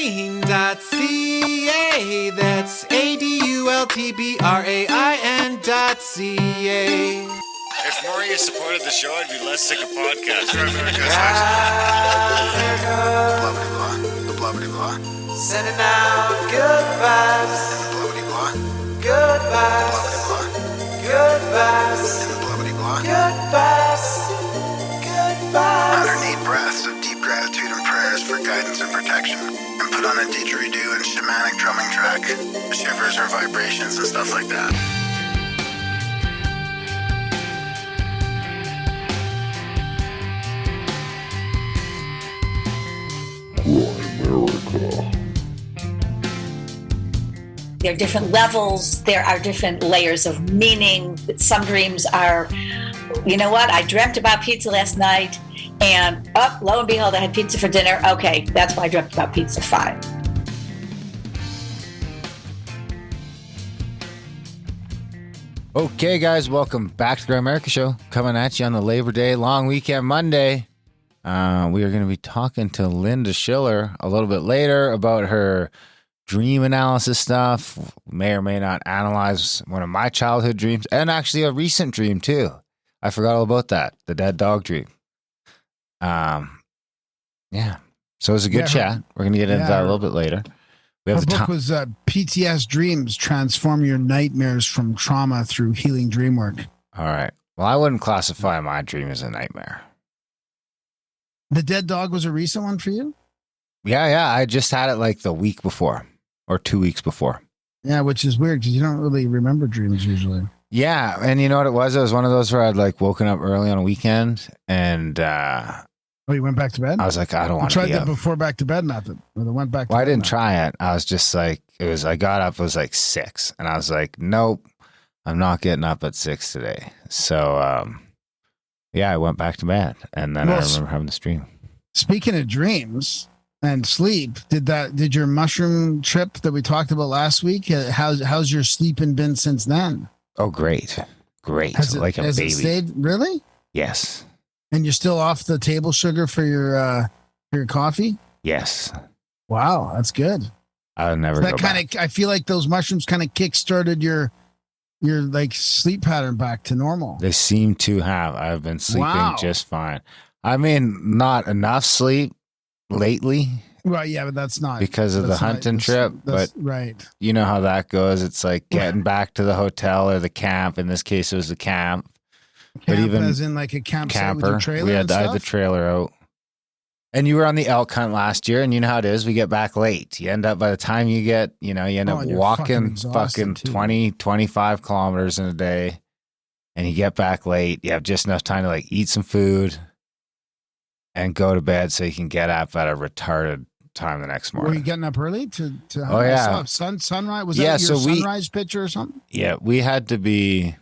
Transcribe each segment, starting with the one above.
PTSDreams.ca. That's ADULTBRAIN.ca. If more of you supported the show, I'd be less sick of podcasts. The blah blah. Sending out good vibes. And the blah blah. Good vibes. Blah Good vibes. and the blah blah. Good vibes. Good vibes. 108 breaths of deep gratitude and prayers for guidance and protection. And put on a didgeridoo and shamanic drumming track, shivers or vibrations and stuff like that. There are different levels. There are different layers of meaning. Some dreams are, you know what? I dreamt about pizza last night, and lo and behold, I had pizza for dinner. Okay, that's why I dreamt about pizza. Fine. Okay, guys, welcome back to the Growl America Show. Coming at you on the Labor Day long weekend Monday. We are going to be talking to Linda Schiller a little bit later about her dream analysis stuff. May or may not analyze one of my childhood dreams, and actually a recent dream too. I forgot all about that, the dead dog dream. Yeah. So it was a good chat. We're going to get into that a little bit later. We have Her book was PTSDreams, Transform Your Nightmares from Trauma Through Healing Dreamwork. All right. Well, I wouldn't classify my dream as a nightmare. The dead dog was a recent one for you? Yeah. I just had it like the week before or 2 weeks before. Yeah, which is weird because you don't really remember dreams usually. Yeah. And you know what it was? It was one of those where I'd like woken up early on a weekend and Oh, you went back to bed? I was like, I don't want to tried be that up. before back to bed method. Or they went back to Well, I bed didn't method. try it. I was just like, I got up, it was like 6. And I was like, nope, I'm not getting up at 6 today. So, yeah, I went back to bed. And then I remember having this dream. Speaking of dreams and sleep, did your mushroom trip that we talked about last week, how's your sleeping been since then? Oh, great. Has Like a it baby. stayed, really? Yes. And you're still off the table sugar for your coffee? Yes. Wow, that's good. I'll never go back. I feel like those mushrooms kind of kick-started your like sleep pattern back to normal. They seem to have. I've been sleeping Wow. just fine. I mean, not enough sleep lately Well, yeah, but that's not because of the hunting trip. But right. you know how that goes. It's like getting back to the hotel or the camp. In this case, it was the camp. But Camp even as in like a campsite with camper, your trailer and I had the stuff? trailer out. And you were on the elk hunt last year, and you know how it is. We get back late. You end up, by the time you get, you end Oh, up and you're walking exhausted, fucking too. 20, 25 kilometers in a day, and you get back late. You have just enough time to like eat some food and go to bed so you can get up at a retarded time the next morning. Were you getting up early to Oh, yeah. I saw sunrise? Was Yeah, that your so we- sunrise picture or something? Yeah, we had to be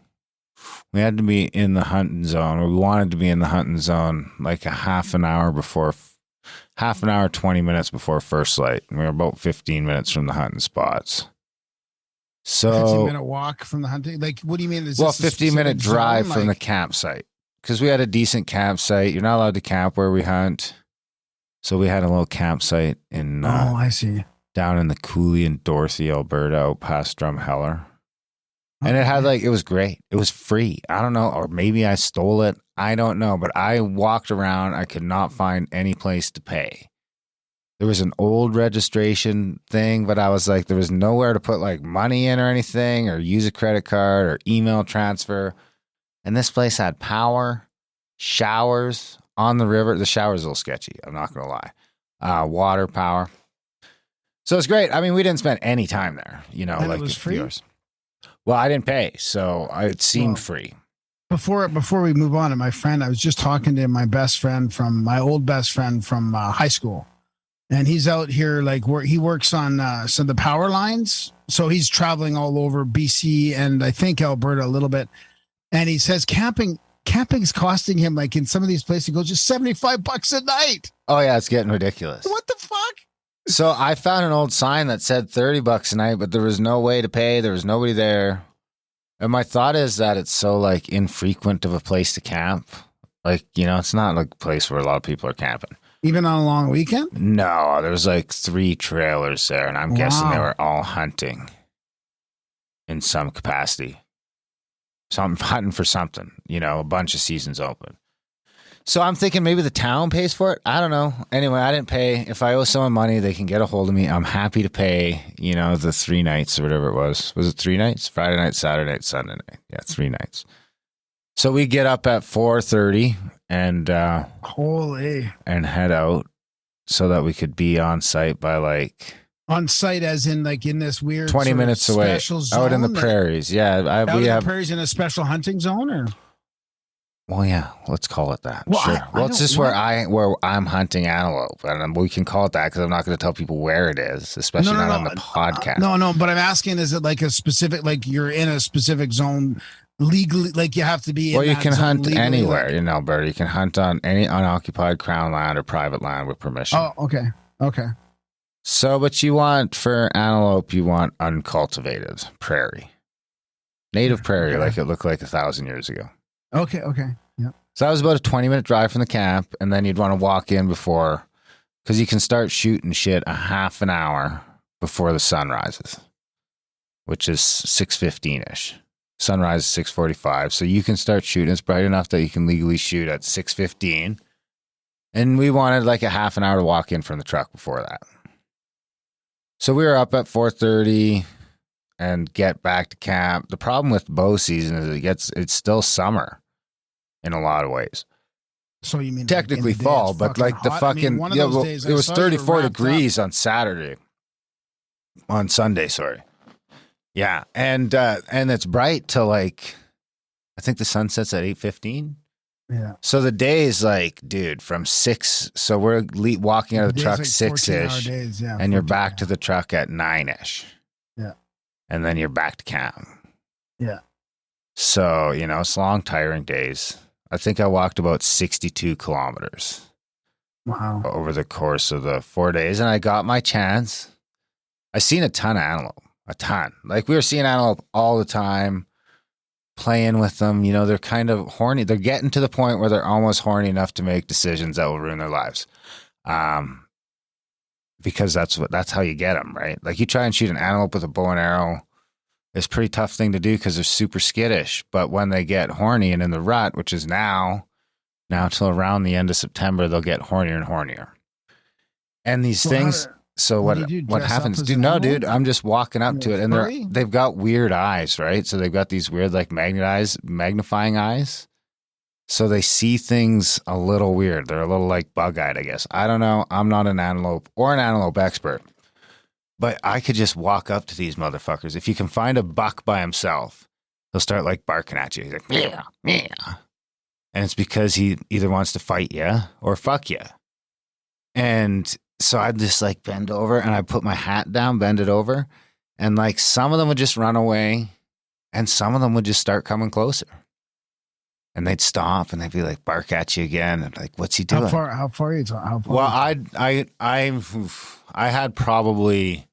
in the hunting zone, or we wanted to be in the hunting zone like a half an hour, 20 minutes before first light. And we were about 15 minutes from the hunting spots. 15-minute walk from the hunting? Like, what do you mean? Is Well, this a 15-minute specific drive zone? from the Like- campsite, because we had a decent campsite. You're not allowed to camp where we hunt. So we had a little campsite in Oh, I see. down in the Cooley and Dorothy, Alberta, out past Drumheller. And it had it was great. It was free. I don't know, or maybe I stole it. I don't know, but I walked around. I could not find any place to pay. There was an old registration thing, but I was like, there was nowhere to put like money in or anything, or use a credit card or email transfer. And this place had power, showers on the river. The shower's a little sketchy, I'm not going to lie. Water, power. So it's great. I mean, we didn't spend any time there, And it like was a few free? hours. Well, I didn't pay, so it seemed Well, free. Before we move on, and my friend, I was just talking to my old best friend from high school, and he's out here he works on some of the power lines, so he's traveling all over BC and I think Alberta a little bit, and he says camping's costing him, like in some of these places, he goes, just $75 a night. Oh yeah, it's getting ridiculous. What the fuck? So I found an old sign that said $30 a night, but there was no way to pay. There was nobody there. And my thought is that it's so infrequent of a place to camp. It's not like a place where a lot of people are camping. Even on a long weekend? No, there was like 3 trailers there, and I'm guessing they were all hunting in some capacity. Hunting for something, a bunch of seasons open. So I'm thinking maybe the town pays for it. I don't know. Anyway, I didn't pay. If I owe someone money, they can get a hold of me. I'm happy to pay, the 3 nights or whatever it was. Was it 3 nights? Friday night, Saturday night, Sunday night. Yeah, 3 nights. So we get up at 4:30 and head out so that we could be on site by like on site, as in like in this weird 20 minutes away, out in the prairies. Yeah, we have prairies in a special hunting zone, or. Well, yeah, let's call it that. Well, sure. It's just where I'm hunting antelope, and we can call it that because I'm not going to tell people where it is, especially not on the podcast. No. But I'm asking, is it like a specific, like you're in a specific zone legally, like you have to be? Well, you can hunt anywhere in Alberta. You can hunt on any unoccupied crown land or private land with permission. Oh, okay. So, but you want for antelope, you want uncultivated prairie, native prairie, like it looked like 1,000 years ago. Okay. Yeah. So that was about a 20-minute drive from the camp, and then you'd want to walk in before, because you can start shooting shit a half an hour before the sun rises, which is 6:15ish. Sunrise is 6:45, so you can start shooting. It's bright enough that you can legally shoot at 6:15, and we wanted like a half an hour to walk in from the truck before that. So we were up at 4:30 and get back to camp. The problem with bow season is it's still summer in a lot of ways. So you mean technically like fall, but like the hot? fucking days it was 34 degrees on Sunday. Sorry, yeah, and it's bright till like I think the sun sets at 8:15. Yeah. So the day is like, dude, from 6. So we're walking out of the truck like 6-ish, and you're back to the truck at 9-ish. Yeah. And then you're back to camp. Yeah. So, it's long, tiring days. I think I walked about 62 kilometers. Wow. Over the course of the 4 days, and I got my chance. I seen a ton of antelope. A ton. Like, we were seeing antelope all the time, playing with them. They're kind of horny. They're getting to the point where they're almost horny enough to make decisions that will ruin their lives. Because that's how you get them, right? Like, you try and shoot an antelope with a bow and arrow, it's a pretty tough thing to do because they're super skittish. But when they get horny and in the rut, which is now till around the end of September, they'll get hornier and hornier. And these things. So what happens? Dude, no, dude, I'm just walking up to it, and they've got weird eyes, right? So they've got these weird like magnifying eyes. So they see things a little weird. They're a little like bug-eyed, I guess. I don't know. I'm not an antelope or an antelope expert. But I could just walk up to these motherfuckers. If you can find a buck by himself, he'll start like barking at you. He's like, meow, meow. And it's because he either wants to fight you or fuck you. And so I'd just like bend over and I put my hat down, bend it over. And like some of them would just run away and some of them would just start coming closer. And they'd stop and they'd be like, bark at you again. And like, what's he doing? How far are you talking? Well, I had probably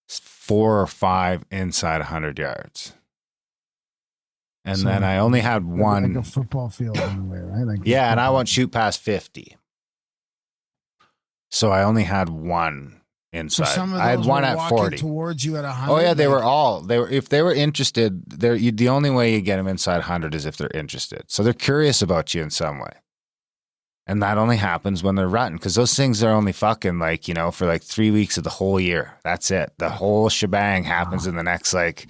4 or 5 inside 100 yards. And so then I only had one. Like a football field in a way, right? Like yeah, and I won't shoot past 50. So I only had one inside. So some of those I had one at 40. Towards you at 100. Oh yeah, they were all. If they were interested, the only way you get them inside 100 is if they're interested. So they're curious about you in some way. And that only happens when they're rutting, because those things are only fucking like, for like 3 weeks of the whole year. That's it. The whole shebang happens in the next like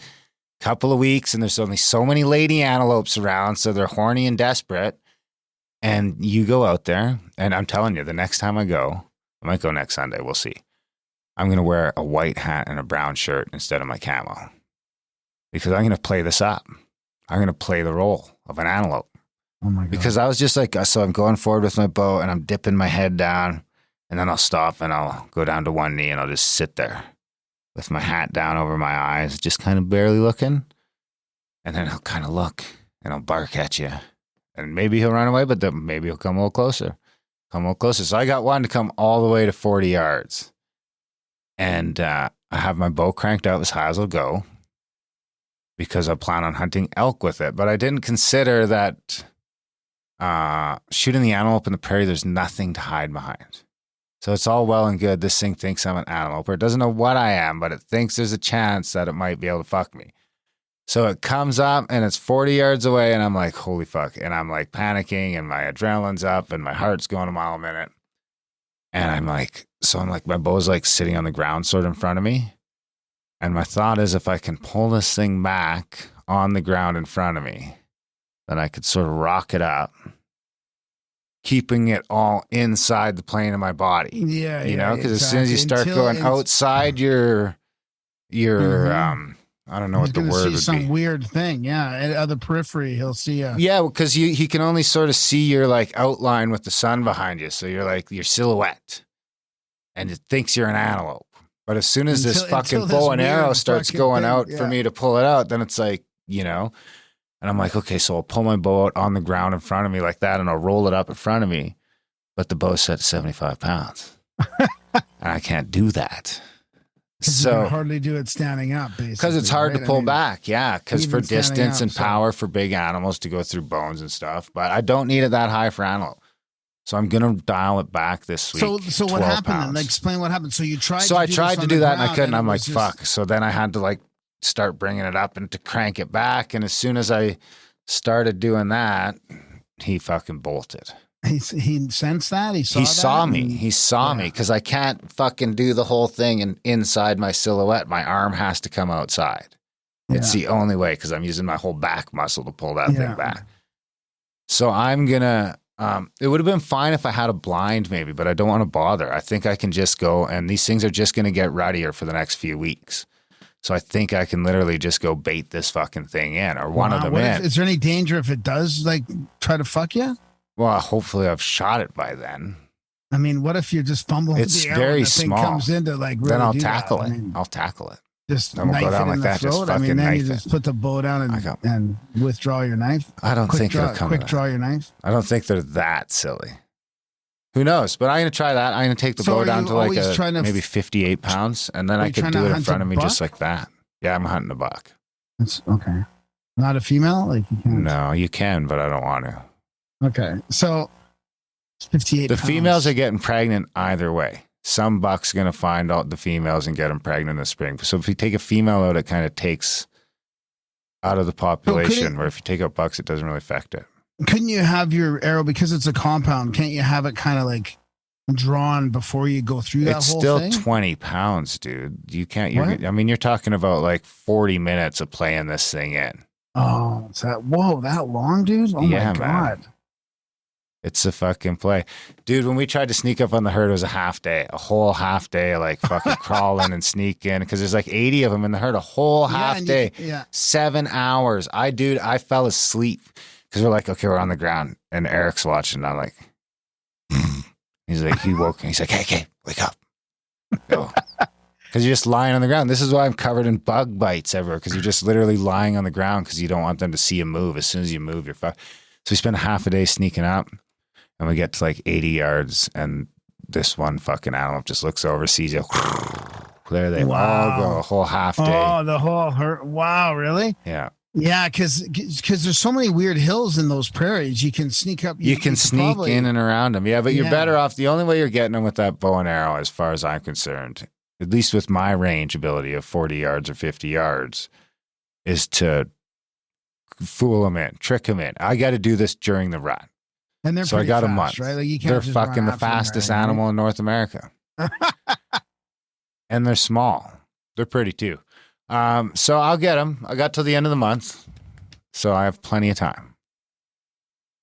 couple of weeks, and there's only so many lady antelopes around, so they're horny and desperate. And you go out there, and I'm telling you, the next time I might go next Sunday, we'll see. I'm going to wear a white hat and a brown shirt instead of my camo, because I'm going to play this up. I'm going to play the role of an antelope. Oh my God. Because I was just like, so I'm going forward with my bow and I'm dipping my head down, and then I'll stop and I'll go down to one knee and I'll just sit there with my hat down over my eyes, just kind of barely looking. And then he'll kind of look and he'll bark at you, and maybe he'll run away, but then maybe he'll come a little closer. So I got one to come all the way to 40 yards, and I have my bow cranked out as high as it'll go because I plan on hunting elk with it. But I didn't consider that shooting the antelope in the prairie, there's nothing to hide behind. So it's all well and good. This thing thinks I'm an antelope, or it doesn't know what I am, but it thinks there's a chance that it might be able to fuck me. So it comes up and it's 40 yards away, and I'm like, holy fuck. And I'm like panicking, and my adrenaline's up, and my heart's going a mile a minute. And I'm like, my bow's like sitting on the ground sort of in front of me. And my thought is, if I can pull this thing back on the ground in front of me, then I could sort of rock it up, keeping it all inside the plane of my body. Yeah. You know, because exactly. as soon as you start going outside your I don't know what the word would be. Some weird thing. Yeah. At other periphery, he'll see a. Yeah, because he can only sort of see your like outline with the sun behind you. So you're like your silhouette. And it thinks you're an antelope. But as soon as this fucking bow and arrow starts going out for me to pull it out, then it's like, you know, and I'm like, okay, so I'll pull my bow out on the ground in front of me like that, and I'll roll it up in front of me. But the bow's set to 75 pounds. And I can't do that. So you can hardly do it standing up, basically. Because it's hard to pull back. Yeah. Because for distance up, and power for big animals to go through bones and stuff. But I don't need it that high for antelope. So I'm going to dial it back this week. So what happened? And explain what happened. So you tried. So I tried to do that and I couldn't. I'm like, fuck. So then I had to like start bringing it up and to crank it back. And as soon as I started doing that, he fucking bolted. He sensed that? He saw me. He saw me because I can't fucking do the whole thing and inside my silhouette. My arm has to come outside. Yeah. It's the only way because I'm using my whole back muscle to pull that thing back. So I'm going to, it would have been fine if I had a blind maybe, but I don't want to bother. I think I can just go, and these things are just going to get ruddier for the next few weeks. So I think I can literally just go bait this fucking thing in or one of them in. Is there any danger if it does like try to fuck you? Well, hopefully I've shot it by then. I mean, what if you're just fumbling? It's very small. Thing comes into like really then I'll tackle it. I mean, I'll tackle it. Just then we'll go down like that. Just fucking then you just put the bow down and withdraw your knife. I don't think it'll come. Quick draw your knife. I don't think they're that silly. Who knows? But I'm going to try that. I'm going to take the bow down to like maybe 58 pounds, and then I could do it in front of me just like that. Yeah, I'm hunting a buck. That's okay. Not a female? Like you can't. No, you can, but I don't want to. Okay. So 58 The females are getting pregnant either way. Some buck's going to find out the females and get them pregnant in the spring. So if you take a female out, it kind of takes out of the population, where if you take out bucks, it doesn't really affect it. Couldn't you have your arrow, because it's a compound, can't you have it kind of like drawn before you go through that whole thing? It's still 20 pounds, dude. You can't, you're talking about like 40 minutes of playing this thing in. Oh, is that, that long, dude? Oh my God. Man. It's a fucking play. Dude, when we tried to sneak up on the herd, it was a whole half day, like fucking crawling and sneaking, because there's like 80 of them in the herd, a whole half day, 7 hours. I fell asleep because we're like, okay, we're on the ground, and Eric's watching, and I'm like, he's like, he woke, and he's like, hey, wake up. Go. Because you're just lying on the ground. This is why I'm covered in bug bites everywhere, because you're just literally lying on the ground because you don't want them to see you move. As soon as you move, you're fucked. So we spend half a day sneaking up. And we get to like 80 yards, and this one fucking animal just looks over, sees you. There they all go, a whole half day. Oh, the whole herd. Wow, really? Yeah. Yeah, because there's so many weird hills in those prairies. You can sneak up. You can sneak in and around them. Yeah, but you're better off. The only way you're getting them with that bow and arrow, as far as I'm concerned, at least with my range ability of 40 yards or 50 yards, is to fool them in, trick them in. I got to do this during the rut. And they're so I got fast, a month. Right? Like they're fucking the fastest animal in North America. And they're small. They're pretty too. So I'll get them. I got till the end of the month. So I have plenty of time.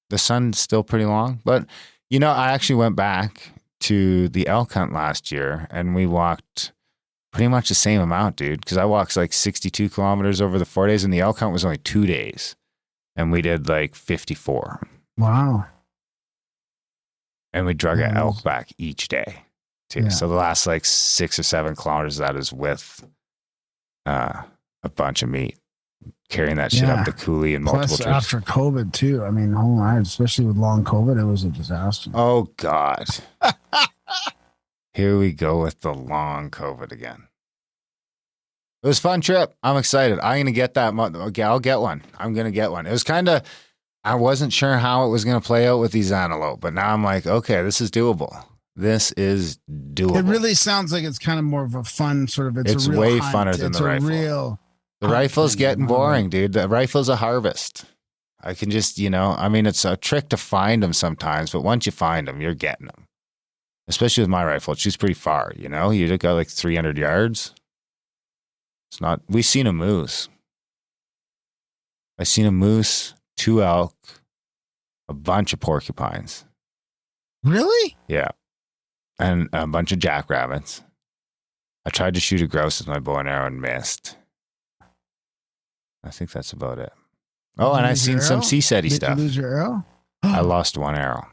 The sun's still pretty long. But, I actually went back to the elk hunt last year, and we walked pretty much the same amount, dude. Because I walked like 62 kilometers over the 4 days, and the elk hunt was only 2 days. And we did like 54. Wow. And we drug an elk back each day, too. Yeah. So the last like 6 or 7 kilometers of that is with a bunch of meat, carrying that shit up the coulee and multiple trips. After COVID, too. I mean, especially with long COVID, it was a disaster. Oh, God. Here we go with the long COVID again. It was a fun trip. I'm excited. I'm going to get that. I'll get one. I'm going to get one. It was kind of... I wasn't sure how it was going to play out with these antelope, but now I'm like, okay, this is doable. This is doable. It really sounds like it's kind of more of a fun sort of. It's a real way hunt. funner than it's the a rifle. The hunt rifle's thing, getting you know? boring, dude. The rifle's a harvest. I can just, I mean, it's a trick to find them sometimes, but once you find them, you're getting them. Especially with my rifle, it shoots pretty far, You got like 300 yards. It's not, we seen a moose. I seen a moose, 2 elk, a bunch of porcupines. Really? Yeah. And a bunch of jackrabbits. I tried to shoot a grouse with my bow and arrow and missed. I think that's about it. Oh, and I seen some sea-setty stuff. Did you lose your arrow? I lost one arrow.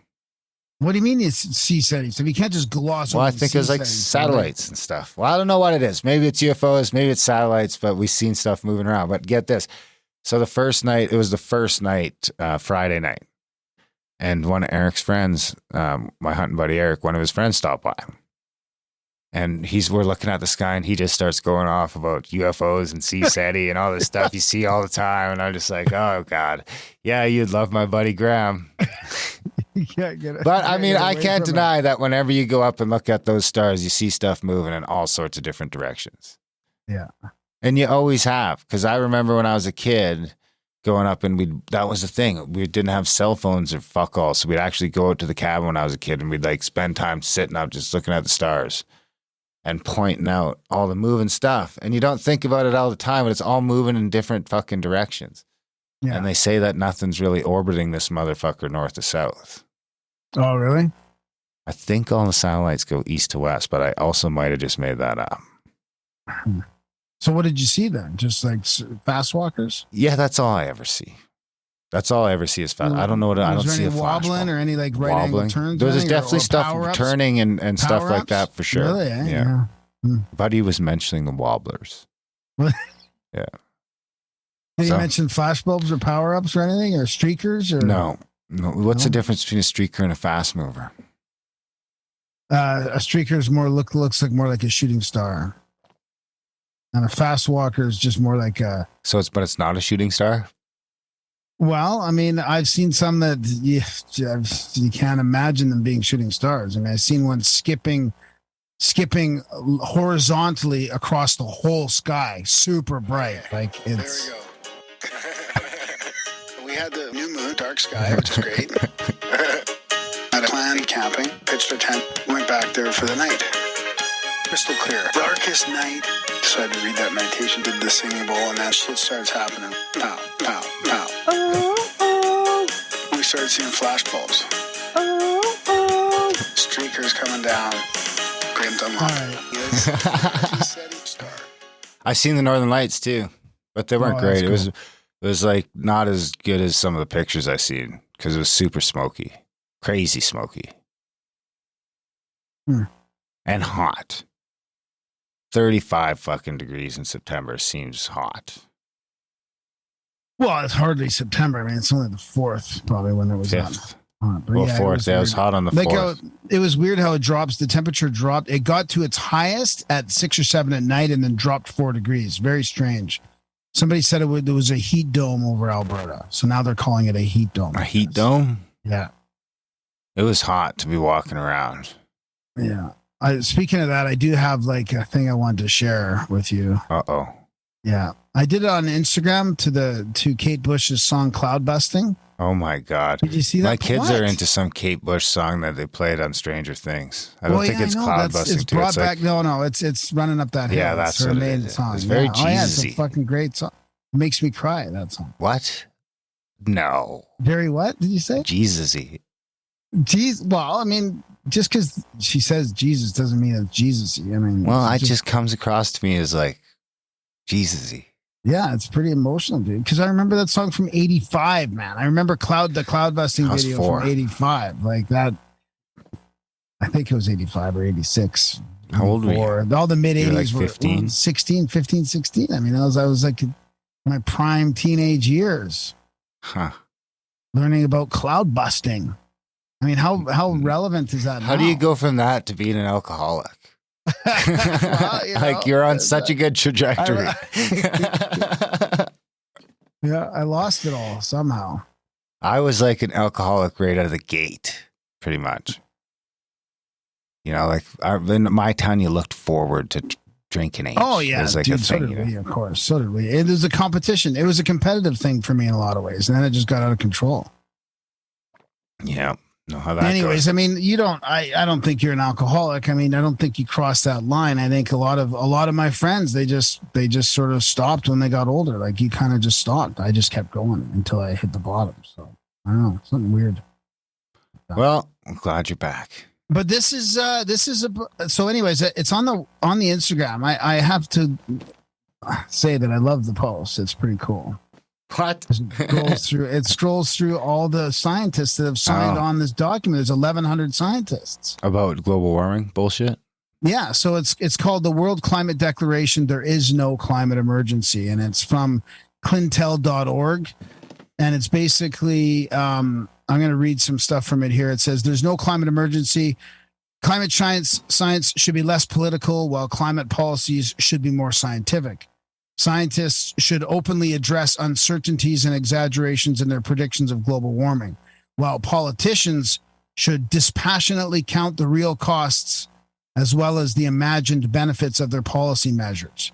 What do you mean it's sea-setty? So you can't just gloss over Well, I the think it was like sea-setty. satellites and stuff. Well, I don't know what it is. Maybe it's UFOs, maybe it's satellites, but we've seen stuff moving around. But get this. So the first night, Friday night. And one of Eric's friends, my hunting buddy Eric, one of his friends stopped by. And we're looking at the sky, and he just starts going off about UFOs and sea-setty and all this stuff you see all the time. And I'm just like, oh, God. Yeah, you'd love my buddy Graham. But, I mean, I can't deny that whenever you go up and look at those stars, you see stuff moving in all sorts of different directions. Yeah. And you always have. Because I remember when I was a kid going up, and that was the thing. We didn't have cell phones or fuck all. So we'd actually go out to the cabin when I was a kid, and we'd like spend time sitting up just looking at the stars and pointing out all the moving stuff. And you don't think about it all the time, but it's all moving in different fucking directions. Yeah. And they say that nothing's really orbiting this motherfucker north to south. Oh, really? I think all the satellites go east to west, but I also might have just made that up. So what did you see then? Just like fast walkers? Yeah, that's all I ever see. That's all I ever see is fast. I don't know what I don't see a wobbling or any like right angle turns. There's definitely stuff turning and stuff like that for sure. Really? Eh? Yeah. Buddy was mentioning the wobblers. Yeah. Did he mention flashbulbs or power ups or anything or streakers or no? What's the difference between a streaker and a fast mover? A streaker is looks like more like a shooting star, and a fast walker is just more like a. But it's not a shooting star. Well, I mean, I've seen some that you can't imagine them being shooting stars. I mean, I've seen one skipping horizontally across the whole sky, super bright. Like it's. There we go. We had the new moon, dark sky, which is great. Had a plan camping, pitched our tent, went back there for the night. Crystal clear, darkest night. Decided to read that meditation, did the singing bowl, and that shit starts happening. Pow, pow, pow. We started seeing flash bulbs. Streakers coming down. Graham's unlocked. I seen the Northern Lights too, but they weren't great. Cool. It was like not as good as some of the pictures I seen because it was super smoky, crazy smoky, and hot. 35 fucking degrees in September seems hot. Well, it's hardly September. I mean, it's only the 4th, probably, when it was hot. Well, 4th. It was hot on the 4th. It was weird how it drops. The temperature dropped. It got to its highest at 6 or 7 at night and then dropped 4 degrees. Very strange. Somebody said there was a heat dome over Alberta. So now they're calling it a heat dome. A heat dome? Yeah. It was hot to be walking around. Yeah. Speaking of that, I do have like a thing I wanted to share with you. Uh-oh. Yeah. I did it on Instagram to Kate Bush's song Cloud Busting. Oh my God. Did you see that? My kids are into some Kate Bush song that they played on Stranger Things. I don't think it's Cloud Busting. It's brought back. No, it's running up that hill. Yeah, that's her main song. It's very Jesus-y. Oh yeah, it's a fucking great song. It makes me cry, that song. What? No. Very what did you say? Jesus-y. Well, I mean, just because she says Jesus doesn't mean it's Jesus-y. I mean, well, it just comes across to me as like Jesus-y. Yeah, it's pretty emotional, dude. Because I remember that song from '85, man. I remember the cloud busting video from '85, like that. I think it was '85 or '86. How old were you? All the mid '80s like were 15? 16. I mean, I was like in my prime teenage years. Huh. Learning about cloud busting. I mean, how relevant is that? How do you go from that to being an alcoholic? Well, you're on such a good trajectory. Yeah, I lost it all somehow. I was like an alcoholic right out of the gate, pretty much. You know, like in my town, you looked forward to drinking age. Oh yeah, it was like dude, a so thing. did we, of course. So did we. It was a competition. It was a competitive thing for me in a lot of ways, and then it just got out of control. Yeah, know how that Anyways, goes. I mean, you don't. I don't think you're an alcoholic. I mean, I don't think you crossed that line. I think a lot of my friends they just sort of stopped when they got older. Like you kind of just stopped. I just kept going until I hit the bottom. So I don't know, something weird. Well, I'm glad you're back. But this is so. Anyways, it's on the Instagram. I have to say that I love the post. It's pretty cool. What? It scrolls through all the scientists that have signed on this document. There's 1,100 scientists About global warming bullshit? Yeah, so it's called the World Climate Declaration. There is no climate emergency, and it's from clintel.org, and it's basically I'm going to read some stuff from it here. It says there's no climate emergency. Climate science should be less political, while climate policies should be more scientific. Scientists should openly address uncertainties and exaggerations in their predictions of global warming, while politicians should dispassionately count the real costs as well as the imagined benefits of their policy measures.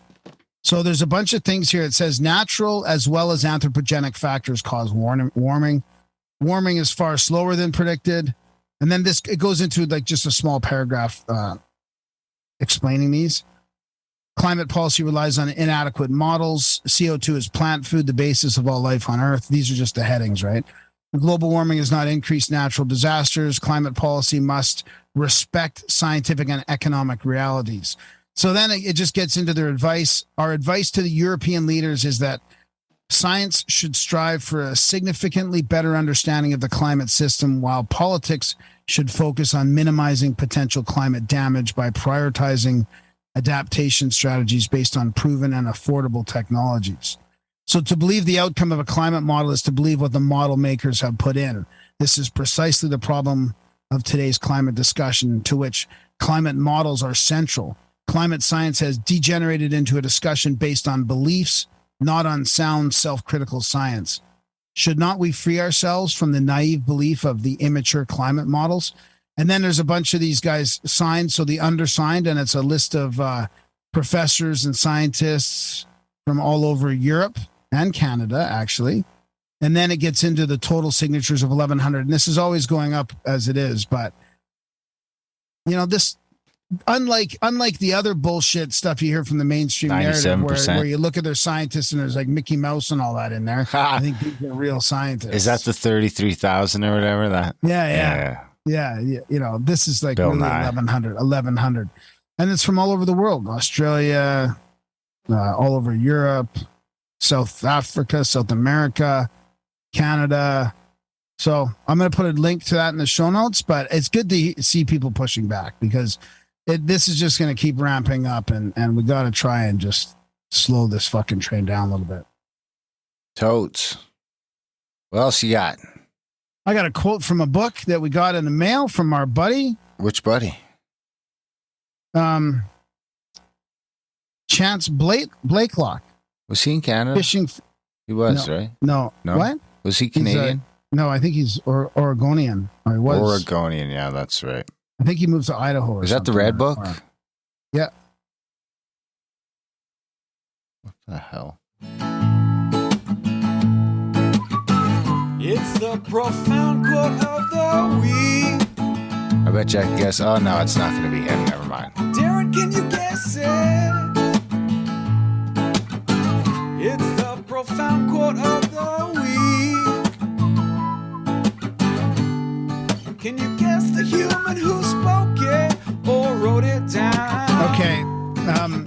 So there's a bunch of things here. It says natural as well as anthropogenic factors cause warming. Warming is far slower than predicted. And then it goes into like just a small paragraph explaining these. Climate policy relies on inadequate models. CO2 is plant food, the basis of all life on Earth. These are just the headings, right? Global warming has not increased natural disasters. Climate policy must respect scientific and economic realities. So then it just gets into their advice. Our advice to the European leaders is that science should strive for a significantly better understanding of the climate system, while politics should focus on minimizing potential climate damage by prioritizing adaptation strategies based on proven and affordable technologies. So to believe the outcome of a climate model is to believe what the model makers have put in. This is precisely the problem of today's climate discussion, to which climate models are central. Climate science has degenerated into a discussion based on beliefs, not on sound, self-critical science. Should not we free ourselves from the naive belief of the immature climate models? And then there's a bunch of these guys signed, so the undersigned, and it's a list of professors and scientists from all over Europe and Canada, actually. And then it gets into the total signatures of 1,100. And this is always going up as it is. But, you know, this, unlike the other bullshit stuff you hear from the mainstream narrative, where you look at their scientists and there's like Mickey Mouse and all that in there. I think these are real scientists. Is that the 33,000 or whatever? That? Yeah. You know, this is like Bill really Nye. 1,100. And it's from all over the world. Australia, all over Europe, South Africa, South America, Canada. So I'm going to put a link to that in the show notes, but it's good to see people pushing back, because this is just going to keep ramping up, and we got to try and just slow this fucking train down a little bit. Totes. What else you got? I got a quote from a book that we got in the mail from our buddy. Which buddy? Chance Blakelock. Was he in Canada? Fishing. He was, No. right? No. What? Was he Canadian? No, I think he's Oregonian. Or he was. Oregonian, yeah, that's right. I think he moved to Idaho. Is that the Red Book? Yeah. What the hell? It's the profound quote of the week. I bet you I can guess. Oh, no, it's not going to be him. Never mind. Darren, can you guess it? It's the profound quote of the week. Can you guess the human who spoke it or wrote it down? Okay. I'm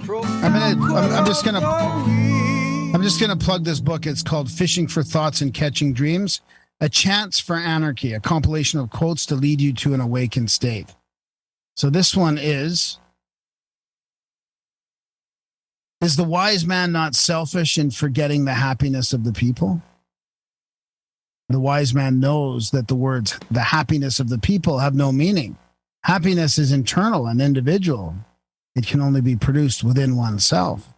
just gonna plug this book. It's called Fishing for Thoughts and Catching Dreams: A Chance for Anarchy, a compilation of quotes to lead you to an awakened state. So this one is the wise man not selfish in forgetting the happiness of the people? The wise man knows that the words, the happiness of the people, have no meaning. Happiness is internal and individual. It can only be produced within oneself.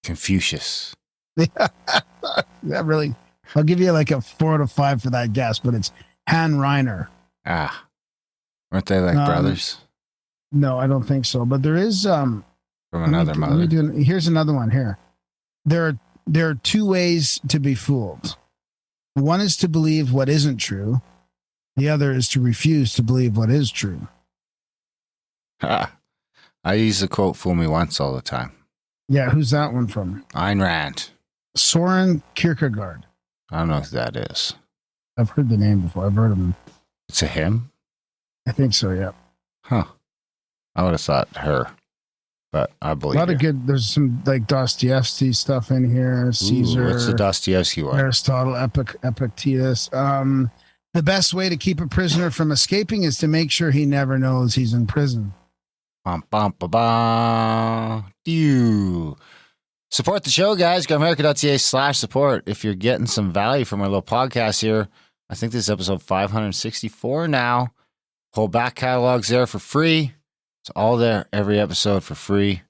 Confucius. That really, I'll give you like a 4 out of 5 for that guess, but it's Han Reiner. Ah. Weren't they like brothers? No, I don't think so. But there is from another mother. Here's another one here. There are two ways to be fooled. One is to believe what isn't true. The other is to refuse to believe what is true. I use the quote "fool me once" all the time. Yeah, who's that one from? Ayn Rand. Soren Kierkegaard. I don't know who that is. I've heard the name before. I've heard of him. It's a him? I think so, yeah. Huh. I would have thought her, but I believe a lot you. of good. There's some like Dostoevsky stuff in here. Caesar. What's the Dostoevsky one? Aristotle, Epictetus. The best way to keep a prisoner from escaping is to make sure he never knows he's in prison. Bum, bum, ba, ba. Pew. Support the show, guys. GoAmerica.ca/support. If you're getting some value from our little podcast here, I think this is episode 564 now. Whole back catalog's there for free. It's all there, every episode for free.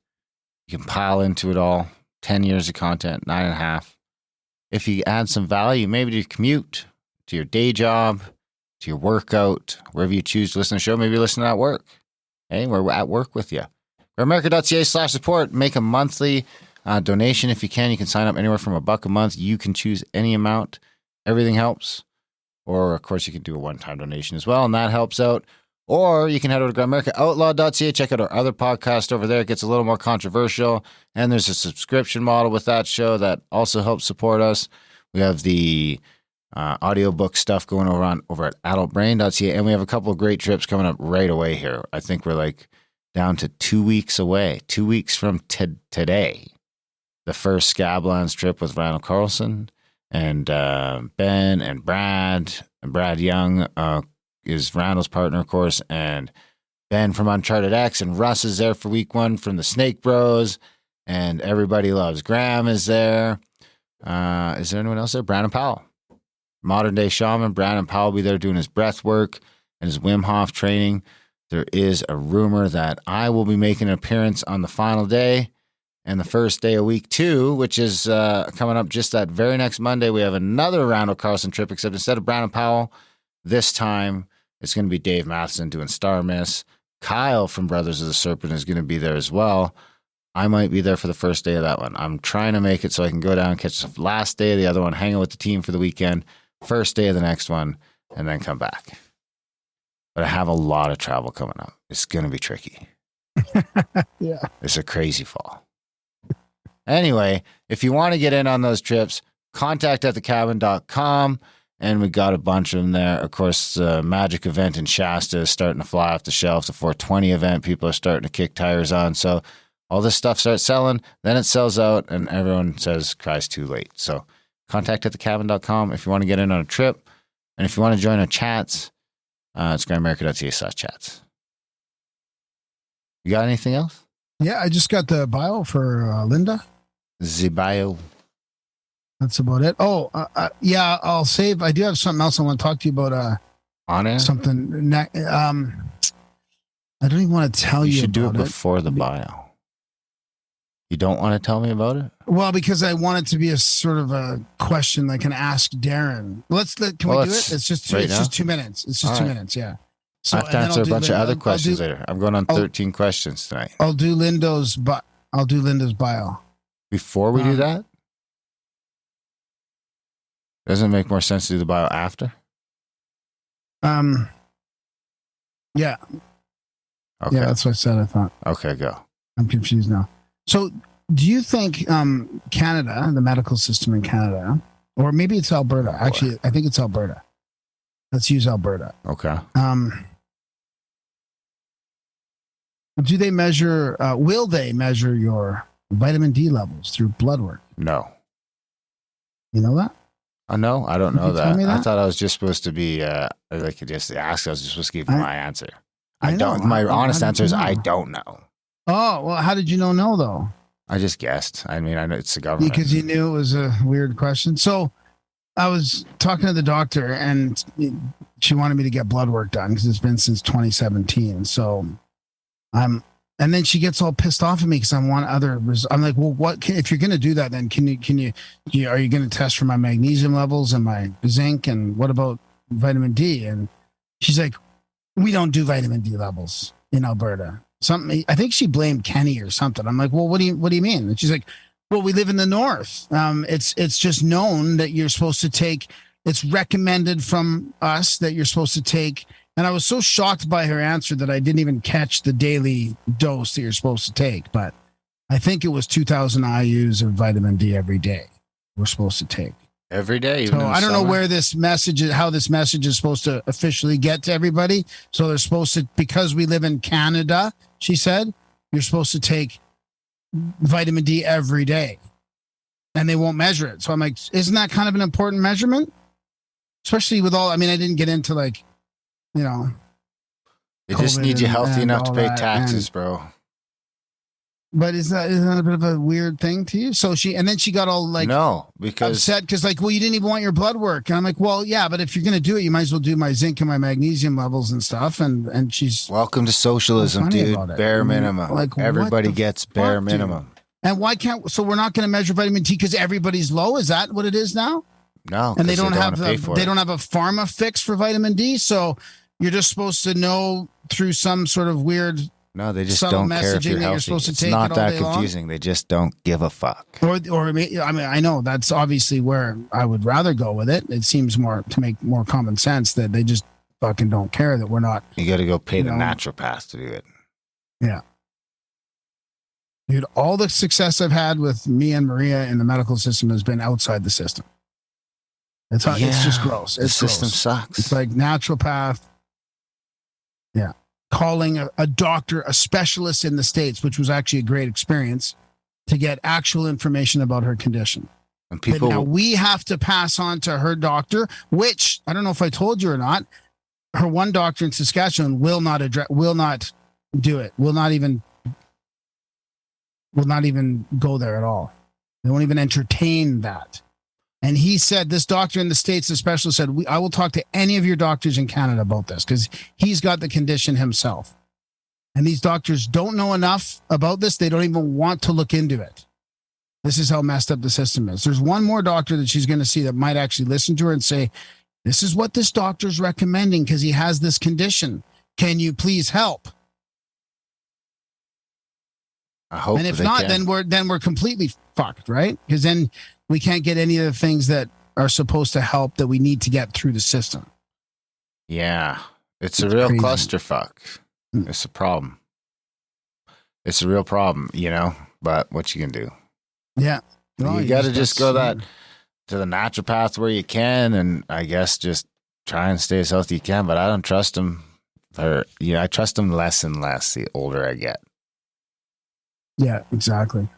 You can pile into it all. 10 years of content, 9.5. If you add some value, maybe to your commute, to your day job, to your workout, wherever you choose to listen to the show, maybe you're listening at work. Hey, we're at work with you. GoAmerica.ca/support. Make a monthly donation if you can. You can sign up anywhere from $1 a month. You can choose any amount. Everything helps. Or, of course, you can do a one-time donation as well, and that helps out. Or you can head over to GoAmericaOutlaw.ca. Check out our other podcast over there. It gets a little more controversial. And there's a subscription model with that show that also helps support us. We have the audiobook stuff going over at adultbrain.ca. And we have a couple of great trips coming up right away here. I think we're like down to 2 weeks away. 2 weeks from today. The first Scablands trip with Randall Carlson and Ben and Brad. And Brad Young is Randall's partner, of course. And Ben from Uncharted X. And Russ is there for week 1 from the Snake Bros. And Everybody Loves Graham is there. Is there anyone else there? Brandon Powell. Modern day shaman. Brandon Powell will be there doing his breath work and his Wim Hof training. There is a rumor that I will be making an appearance on the final day and the first day of week 2, which is coming up just that very next Monday. We have another Randall Carlson trip, except instead of Brandon Powell, this time it's going to be Dave Matheson doing Star Miss. Kyle from Brothers of the Serpent is going to be there as well. I might be there for the first day of that one. I'm trying to make it so I can go down and catch the last day of the other one, hang out with the team for the weekend, first day of the next one, and then come back. But I have a lot of travel coming up. It's going to be tricky. Yeah. It's a crazy fall. Anyway, if you want to get in on those trips, contact@thecabin.com, and we got a bunch of them there. Of course, the Magic event in Shasta is starting to fly off the shelf. The 420 event, people are starting to kick tires on. So all this stuff starts selling, then it sells out, and everyone says, cries too late. So contact@thecabin.com if you want to get in on a trip. And if you want to join our chats, it's GrandAmerica.ca/chats. You got anything else? Yeah, I just got the bio for Linda. The bio. That's about it. Oh, yeah, I'll save. I do have something else I want to talk to you about. On air? Something. I don't even want to tell you. You should do it about before the bio. You don't want to tell me about it? Well, because I want it to be a sort of a question I can ask Darren. Can we do it? It's just 2 minutes. It's just 2 minutes. Yeah. So I have to answer a bunch of other questions later. I'm going on 13 questions tonight. I'll do Linda's bio. Before we do that? Doesn't it make more sense to do the bio after? Yeah. Okay. Yeah, that's what I said, I thought. Okay, go. I'm confused now. So do you think Canada, the medical system in Canada, or maybe it's Alberta. Actually, I think it's Alberta. Let's use Alberta. Okay. Do they measure, will they measure your vitamin D levels through blood work? No. You know that? No, I don't know Can you tell me that. I that? thought I was just supposed to be, like just ask. I was just supposed to give you my answer. I know. My honest How did answer is you know? I don't know. Oh, well, how did you know though? I just guessed. I mean, I know it's the government. Because you knew it was a weird question. So I was talking to the doctor and she wanted me to get blood work done because it's been since 2017. So and then she gets all pissed off at me because I want other I'm like, well, if you're going to do that, then are you going to test for my magnesium levels and my zinc? And what about vitamin D? And she's like, we don't do vitamin D levels in Alberta. something. I think she blamed Kenny or something. I'm like, well, what do you mean? And she's like, well, we live in the North. It's just known that you're supposed to take. It's recommended from us that you're supposed to take. And I was so shocked by her answer that I didn't even catch the daily dose that you're supposed to take. But I think it was 2,000 IUs of vitamin D every day we're supposed to take. Every day. So I don't know where this message is, how this message is supposed to officially get to everybody. So they're supposed to, because we live in Canada, she said, you're supposed to take vitamin D every day. And they won't measure it. So I'm like, isn't that kind of an important measurement? Especially with all, I mean, I didn't get into like, you know. They just need you healthy enough to pay taxes, bro. But isn't that a bit of a weird thing to you? So she got all like upset because like, well, you didn't even want your blood work. And I'm like, well, yeah, but if you're going to do it, you might as well do my zinc and my magnesium levels and stuff. And she's welcome to socialism, dude. Bare minimum. Like everybody gets bare minimum. Dude? And why can't, so we're not going to measure vitamin D because everybody's low? Is that what it is now? No. And they don't have a pharma fix for vitamin D. So you're just supposed to know through some sort of weird. No, they just don't care if you're healthy. It's not that confusing. They just don't give a fuck. Or I mean, I know that's obviously where I would rather go with it. It seems more to make more common sense that they just fucking don't care that we're not. You got to go pay the naturopath to do it. Yeah. Dude, all the success I've had with me and Maria in the medical system has been outside the system. It's just gross. The system sucks. It's like naturopath. Yeah. Calling a doctor, a specialist in the States, which was actually a great experience to get actual information about her condition. And people, now we have to pass on to her doctor, which I don't know if I told you or not. Her one doctor in Saskatchewan will not do it. Will not even go there at all. They won't even entertain that. And he said, this doctor in the States, the specialist said, I will talk to any of your doctors in Canada about this because he's got the condition himself. And these doctors don't know enough about this. They don't even want to look into it. This is how messed up the system is. There's one more doctor that she's going to see that might actually listen to her and say, this is what this doctor's recommending because he has this condition. Can you please help? I hope. And if not, then we're completely fucked, right? Because then we can't get any of the things that are supposed to help that we need to get through the system. Yeah, it's a real clusterfuck. It's a problem. It's a real problem, but what you can do. Yeah. Well, you got to just go to the naturopath where you can, and I guess just try and stay as healthy as you can, but I don't trust them. I trust them less and less the older I get. Yeah, exactly.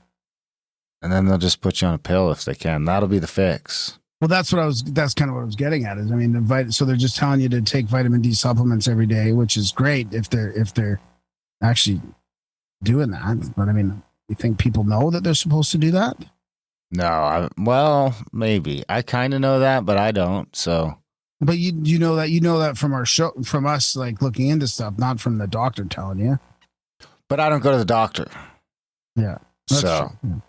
And then they'll just put you on a pill if they can. That'll be the fix. Well, that's kind of what I was getting at. Is I mean, so they're just telling you to take vitamin D supplements every day, which is great if they're actually doing that. But I mean, you think people know that they're supposed to do that? No, well, maybe. I kind of know that, but I don't. So, but you know that from our show, from us, like looking into stuff, not from the doctor telling you. But I don't go to the doctor. Yeah. So, true.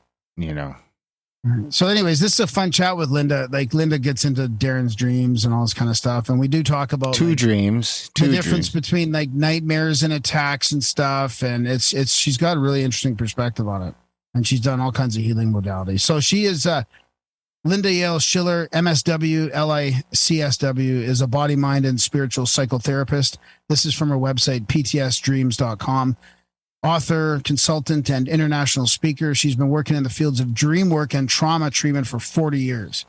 So anyways, this is a fun chat with Linda. Like Linda gets into Darren's dreams and all this kind of stuff. And we do talk about the difference between like nightmares and attacks and stuff. And she's got a really interesting perspective on it. And she's done all kinds of healing modalities. So she is Linda Yael Schiller, MSW, LICSW, is a body, mind, and spiritual psychotherapist. This is from her website, PTSDreams.com. Author, consultant, and international speaker. She's been working in the fields of dream work and trauma treatment for 40 years.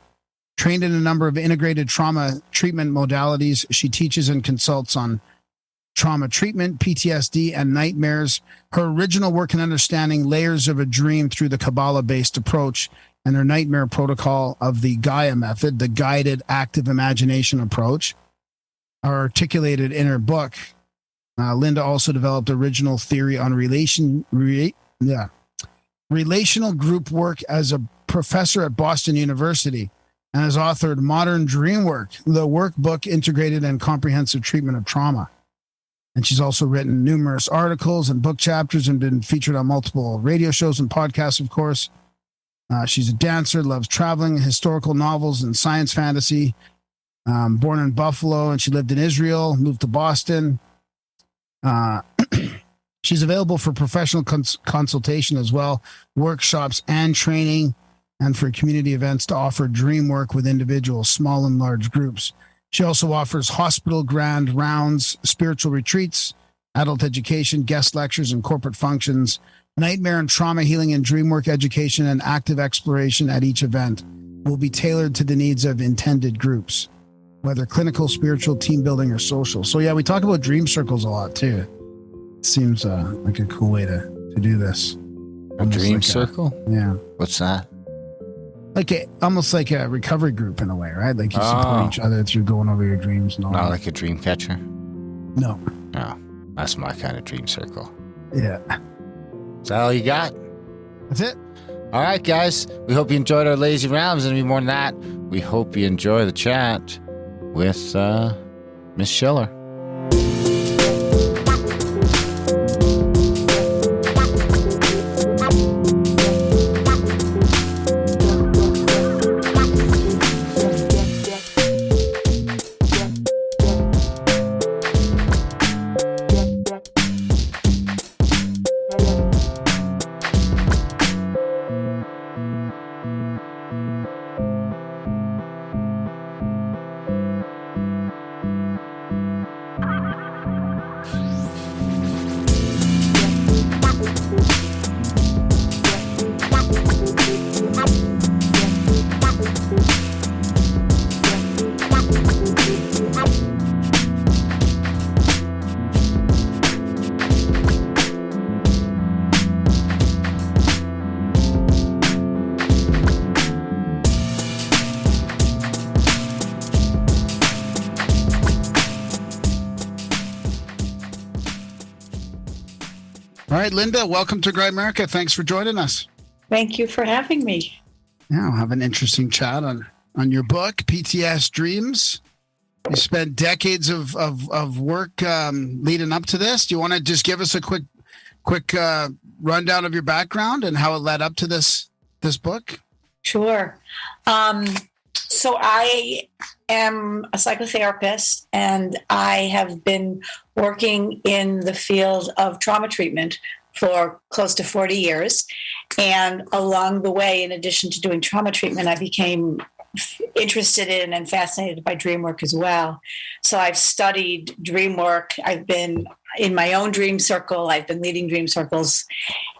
Trained in a number of integrated trauma treatment modalities, she teaches and consults on trauma treatment, PTSD, and nightmares. Her original work in understanding layers of a dream through the Kabbalah-based approach and her nightmare protocol of the Gaia method, the guided active imagination approach, are articulated in her book. Linda also developed original theory on relational group work as a professor at Boston University and has authored Modern Dreamwork, the workbook integrated and comprehensive treatment of trauma. And she's also written numerous articles and book chapters and been featured on multiple radio shows and podcasts, of course. She's a dancer, loves traveling, historical novels, and science fantasy. Born in Buffalo, and she lived in Israel, moved to Boston. She's available for professional consultation as well, workshops and training, and for community events to offer dream work with individuals, small and large groups. She also offers hospital grand rounds, spiritual retreats, adult education, guest lectures, and corporate functions, nightmare and trauma healing and dream work education, and active exploration at each event will be tailored to the needs of intended groups, whether clinical, spiritual, team building, or social. So yeah, we talk about dream circles a lot too. It seems like a cool way to do this. A dream circle? Yeah. What's that? Almost like a recovery group in a way, right? Like you support each other through going over your dreams and all. Not like a dream catcher? No. No. That's my kind of dream circle. Yeah. Is that all you got? That's it. All right, guys. We hope you enjoyed our lazy rounds, and even more than that, we hope you enjoy the chat with Miss Schiller. All right, Linda, welcome to Great America. Thanks for joining us. Thank you for having me. Yeah, we'll have an interesting chat on your book, PTSDreams. You spent decades of work leading up to this. Do you want to just give us a quick rundown of your background and how it led up to this book? Sure. So I am a psychotherapist, and I have been working in the field of trauma treatment for close to 40 years. And along the way, in addition to doing trauma treatment, I became interested in and fascinated by dream work as well. So I've studied dream work. I've been in my own dream circle. I've been leading dream circles.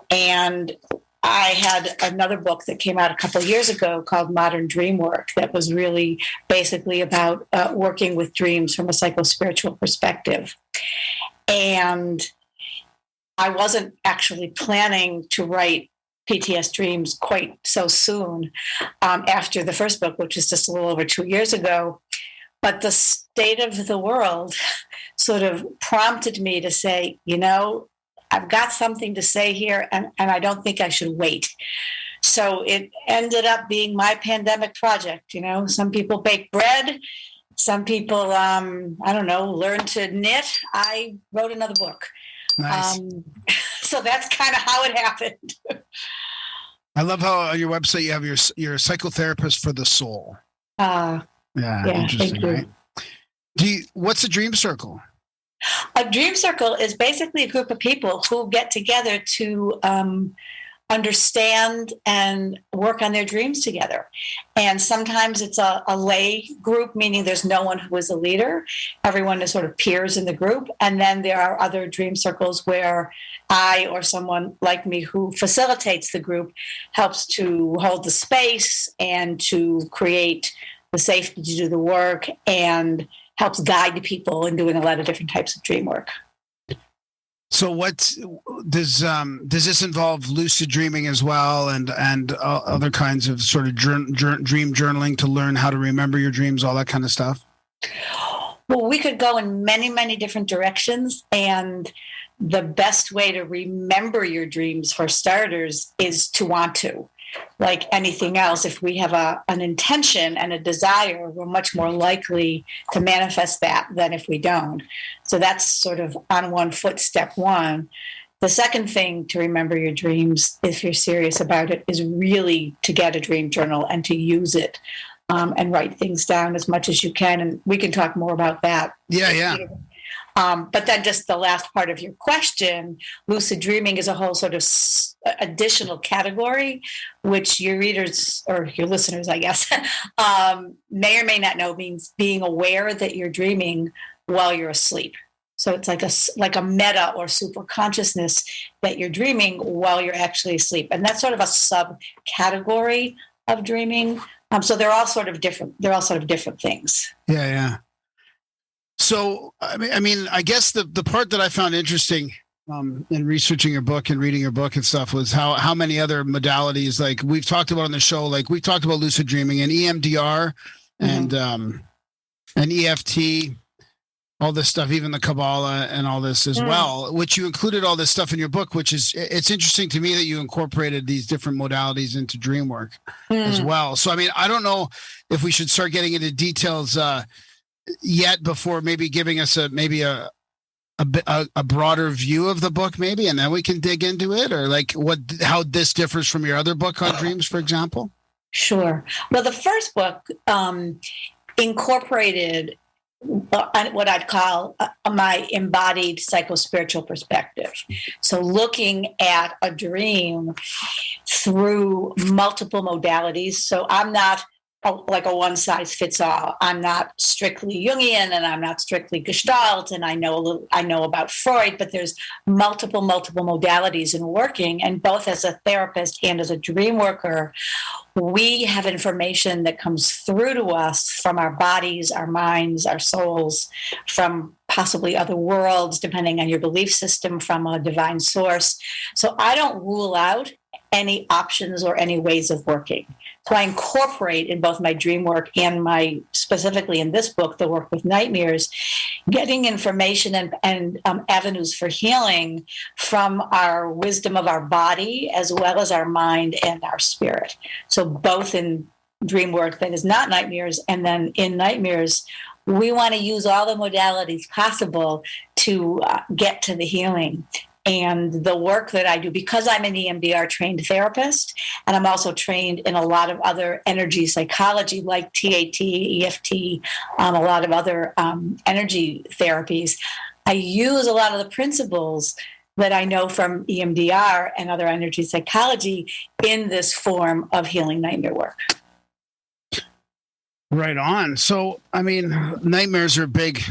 And I had another book that came out a couple of years ago called Modern Dream Work that was really basically about working with dreams from a psycho-spiritual perspective. And I wasn't actually planning to write PTSDreams quite so soon after the first book, which was just a little over 2 years ago. But the state of the world sort of prompted me to say, I've got something to say here, and I don't think I should wait. So it ended up being my pandemic project. Some people bake bread. Some people, learn to knit. I wrote another book. Nice. So that's kind of how it happened. I love how on your website you have you're a psychotherapist for the soul. Yeah, interesting, right? What's a dream circle? A dream circle is basically a group of people who get together to understand and work on their dreams together. And sometimes it's a lay group, meaning there's no one who is a leader. Everyone is sort of peers in the group. And then there are other dream circles where I or someone like me who facilitates the group helps to hold the space and to create the safety to do the work and helps guide people in doing a lot of different types of dream work. So what does this involve lucid dreaming as well and other kinds of sort of dream journaling to learn how to remember your dreams, all that kind of stuff? Well, we could go in many, many different directions. And the best way to remember your dreams, for starters, is to want to. Like anything else, if we have an intention and a desire, we're much more likely to manifest that than if we don't. So that's sort of on one foot, step one. The second thing to remember your dreams, if you're serious about it, is really to get a dream journal and to use it and write things down as much as you can. And we can talk more about that. Yeah. But then just the last part of your question, lucid dreaming is a whole sort of additional category, which your readers or your listeners, I guess, may or may not know means being aware that you're dreaming while you're asleep. So it's like a meta or super consciousness that you're dreaming while you're actually asleep. And that's sort of a subcategory of dreaming. So they're all sort of different. They're all sort of different things. Yeah. So, I mean, I guess the part that I found interesting in researching your book and reading your book and stuff was how many other modalities, like we've talked about on the show, like we talked about lucid dreaming and EMDR and EFT, all this stuff, even the cabala and all this as well, which you included all this stuff in your book, which is, it's interesting to me that you incorporated these different modalities into dream work as well. So, I mean, I don't know if we should start getting into details yet before maybe giving us a broader view of the book, maybe, and then we can dig into it, or like how this differs from your other book on dreams, for example. Sure. Well, the first book incorporated what I'd call my embodied psycho-spiritual perspective. So looking at a dream through multiple modalities. So I'm not like a one-size-fits-all. I'm not strictly Jungian, and I'm not strictly Gestalt, and I know about Freud, but there's multiple modalities in working. And both as a therapist and as a dream worker, we have information that comes through to us from our bodies, our minds, our souls, from possibly other worlds, depending on your belief system, from a divine source. So I don't rule out any options or any ways of working. So I incorporate in both my dream work and specifically in this book, the work with nightmares, getting information and avenues for healing from our wisdom of our body, as well as our mind and our spirit. So both in dream work that is not nightmares, and then in nightmares, we want to use all the modalities possible to get to the healing. And the work that I do, because I'm an EMDR trained therapist, and I'm also trained in a lot of other energy psychology like TAT, EFT, a lot of other energy therapies, I use a lot of the principles that I know from EMDR and other energy psychology in this form of healing nightmare work. Right on. So, I mean, nightmares are a big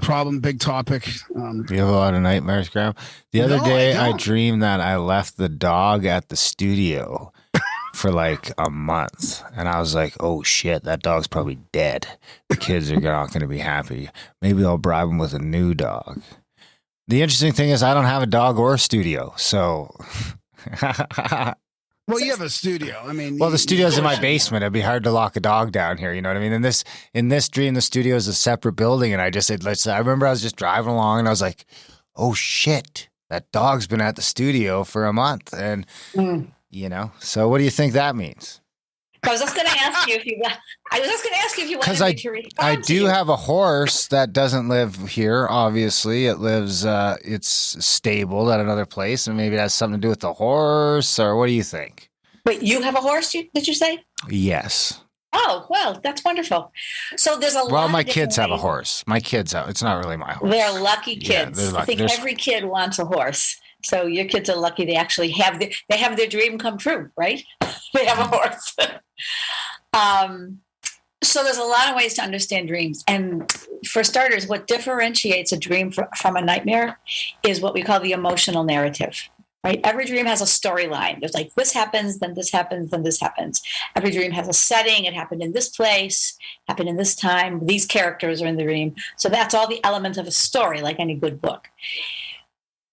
problem, big topic. You have a lot of nightmares, Graham. The other day, I dreamed that I left the dog at the studio for like a month. And I was like, oh shit, that dog's probably dead. The kids are not going to be happy. Maybe I'll bribe them with a new dog. The interesting thing is I don't have a dog or a studio. So... Well, you have a studio. I mean, the studio's in my basement. It'd be hard to lock a dog down here. You know what I mean? In this dream, the studio is a separate building, and I just said, I remember I was just driving along, and I was like, "Oh shit, that dog's been at the studio for a month," and you know. So, what do you think that means? I was just going to ask you if you wanted me to respond. I do have a horse that doesn't live here. Obviously, it lives. It's stable at another place, and maybe it has something to do with the horse. Or what do you think? Wait, you have a horse? Did you say? Yes. Oh, well, that's wonderful. So there's a lot. Well, my kids have a horse. My kids have. It's not really my horse. They're lucky kids. Yeah, they're lucky. I think every kid wants a horse. So your kids are lucky. They actually have their dream come true, right? They have a horse. So there's a lot of ways to understand dreams. And for starters, what differentiates a dream from a nightmare is what we call the emotional narrative, right? Every dream has a storyline. There's like, this happens, then this happens, then this happens. Every dream has a setting. It happened in this place, happened in this time. These characters are in the dream. So that's all the elements of a story, like any good book.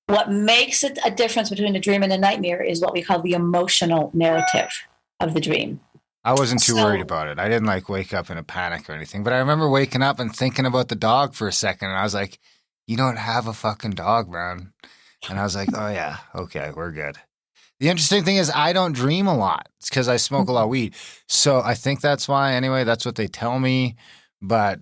What makes it a difference between a dream and a nightmare is what we call the emotional narrative of the dream. I wasn't too worried about it. I didn't like wake up in a panic or anything, but I remember waking up and thinking about the dog for a second, and I was like, you don't have a fucking dog, man. And I was like, oh yeah, okay, we're good. The interesting thing is I don't dream a lot. It's because I smoke a lot of weed. So I think that's why, anyway, that's what they tell me. But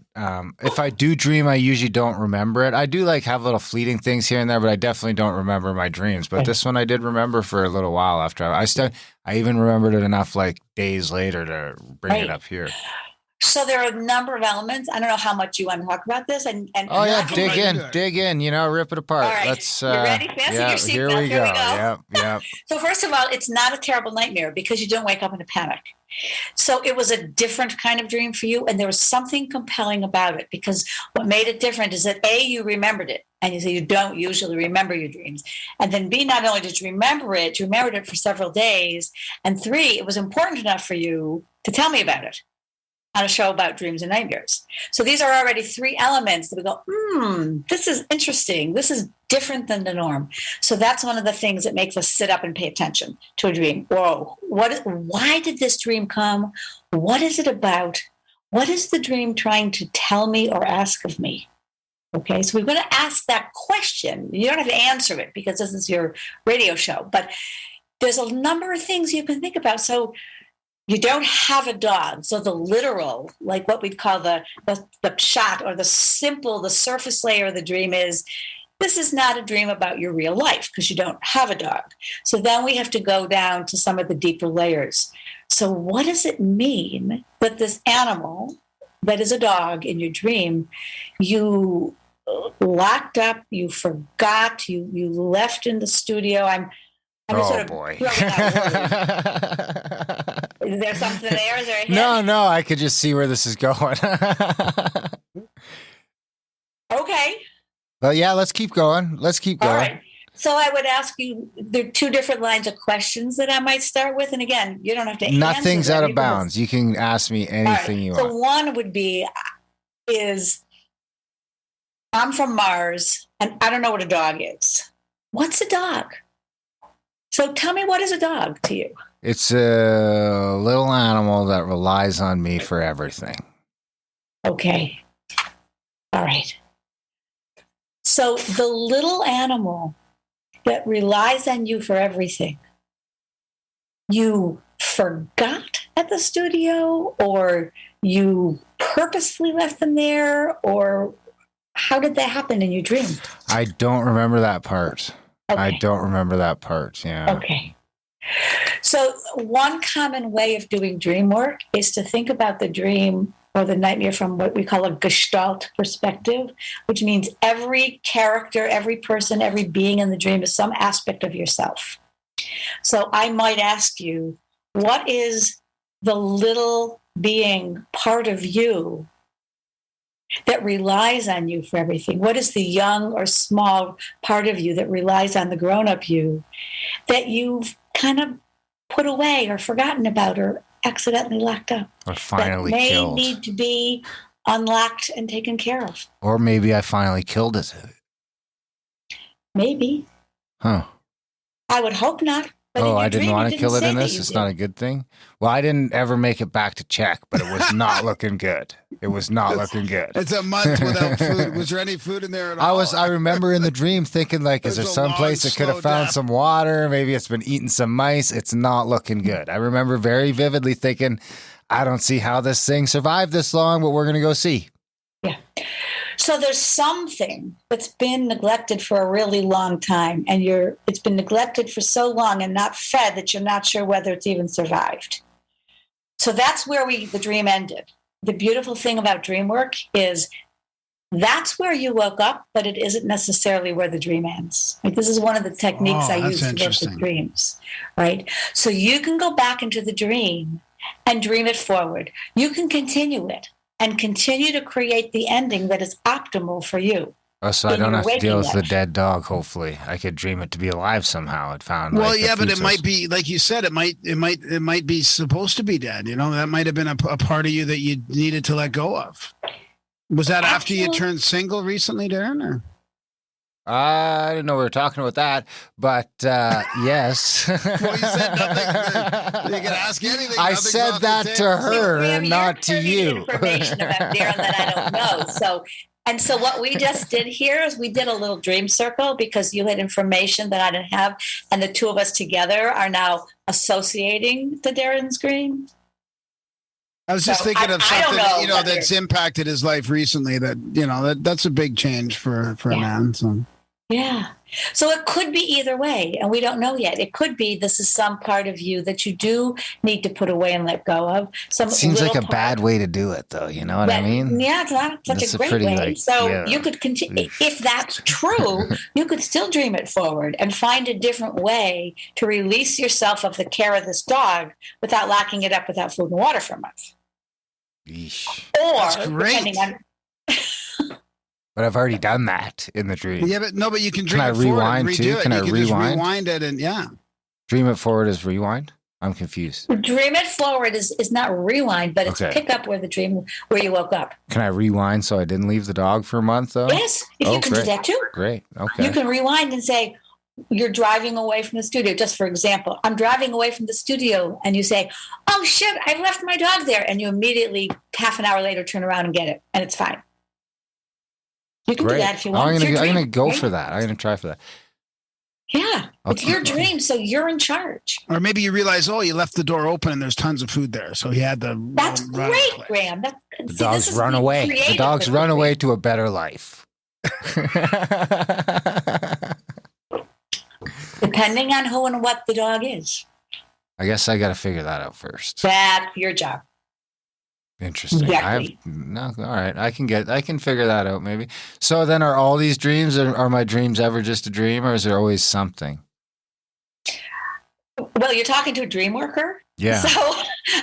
if I do dream, I usually don't remember it. I do like have little fleeting things here and there, but I definitely don't remember my dreams. But this one I did remember for a little while after I even remembered it enough like days later to bring it up here. So there are a number of elements. I don't know how much you want to talk about this. And Oh yeah, I can dig in. Rip it apart. All right. Let's. You ready? Fasten your seatbelt. Here we go. Yep. So first of all, it's not a terrible nightmare because you don't wake up in a panic. So it was a different kind of dream for you, and there was something compelling about it because what made it different is that A, you remembered it, and you say you don't usually remember your dreams, and then B, not only did you remember it, you remembered it for several days, and 3, it was important enough for you to tell me about it on a show about dreams and nightmares. So these are already 3 elements that we go, this is interesting. This is different than the norm. So that's one of the things that makes us sit up and pay attention to a dream. Whoa, why did this dream come? What is it about? What is the dream trying to tell me or ask of me? Okay, so we're going to ask that question. You don't have to answer it because this is your radio show, but there's a number of things you can think about. So you don't have a dog. So the literal, like what we'd call the shot or the surface layer of the dream is, this is not a dream about your real life because you don't have a dog. So then we have to go down to some of the deeper layers. So what does it mean that this animal that is a dog in your dream, you locked up, you forgot, you left in the studio? I'm sort of boy. Is there something there? Is there a hint? No, I could just see where this is going. Okay. Well, yeah, let's keep going. All right. So I would ask you, there are 2 different lines of questions that I might start with. And again, you don't have to Nothing's answer out of bounds. You can ask me anything you want. So one would be, I'm from Mars and I don't know what a dog is. What's a dog? So tell me, what is a dog to you? It's a little animal that relies on me for everything. Okay. All right. So the little animal that relies on you for everything, you forgot at the studio, or you purposely left them there, or how did that happen in your dream? I don't remember that part. Okay. I don't remember that part. Yeah. Okay. So one common way of doing dream work is to think about the dream or the nightmare from what we call a gestalt perspective, which means every character, every person, every being in the dream is some aspect of yourself. So I might ask you, what is the little being part of you that relies on you for everything? What is the young or small part of you that relies on the grown-up you that you've kind of put away or forgotten about or accidentally locked up? Or finally that may killed. need to be unlocked and taken care of. Or maybe I finally killed it. Maybe. Huh. I would hope not. But I didn't want to kill it in this? It's not a good thing? Well, I didn't ever make it back to check, but it was not looking good. It was not looking good. It's a month without food. Was there any food in there at all? I remember in the dream thinking, like, is there some place that could have found some water? Maybe it's been eating some mice. It's not looking good. I remember very vividly thinking, I don't see how this thing survived this long, but we're going to go see. Yeah. So there's something that's been neglected for a really long time, and it's been neglected for so long and not fed that you're not sure whether it's even survived. So that's where the dream ended. The beautiful thing about dream work is that's where you woke up, but it isn't necessarily where the dream ends. Like, this is one of the techniques I use to work with dreams, right? So you can go back into the dream and dream it forward. You can continue it and continue to create the ending that is optimal for you. Oh, so I don't have to deal with the dead dog, hopefully. I could dream it to be alive somehow. It found but it might be, like you said, it might be supposed to be dead. You know, that might have been a part of you that you needed to let go of. Was that after you turned single recently, Darren? Or? I didn't know we were talking about that, but yes. Well, you said nothing. You can ask anything. I said that to her and not to you. Information about Darren that I don't know. So what we just did here is we did a little dream circle because you had information that I didn't have, and the 2 of us together are now associating to Darren's dream. I was just thinking of something that's impacted his life recently. That's a big change for a man. So Yeah. So it could be either way, and we don't know yet. It could be this is some part of you that you do need to put away and let go of. Some Seems like a little bad part way to do it, though. You know what I that- mean? Yeah, it's not such That's a a great pretty, way. like, So yeah. you could continue. If that's true, you could still dream it forward and find a different way to release yourself of the care of this dog without locking it up without food and water for a month. Yeesh. Or That's great. depending on But I've already done that in the dream. Yeah, but you can Can dream I it forward and rewind redo too? it. Can you I can just rewind? rewind it and Dream it forward is rewind? I'm confused. dream it forward is not rewind, but it's Okay. pick up where you woke up. Can I rewind so I didn't leave the dog for a month, though? Yes, if Oh, you can great. do that too. Great. Okay. You can rewind and say, you're driving away from the studio. Just for example, I'm driving away from the studio and you say, oh shit, I left my dog there. And you immediately, half an hour later, turn around and get it. And it's fine. You can Great. do that if you want. I'm It's your gonna dream, go right? for that. I'm gonna try for that. Yeah. It's Okay. your dream. So you're in charge. or maybe you realize, oh, you left the door open and there's tons of food there, so he had to. That's run great, place. Graham. The dogs run away. The dogs run away to a better life. Depending on who and what the dog is. I guess I got to figure that out first. That's your job. Interesting. Exactly. No, all right. I can figure that out maybe. So then are all these dreams, are my dreams ever just a dream, or is there always something? Well, you're talking to a dream worker. Yeah. So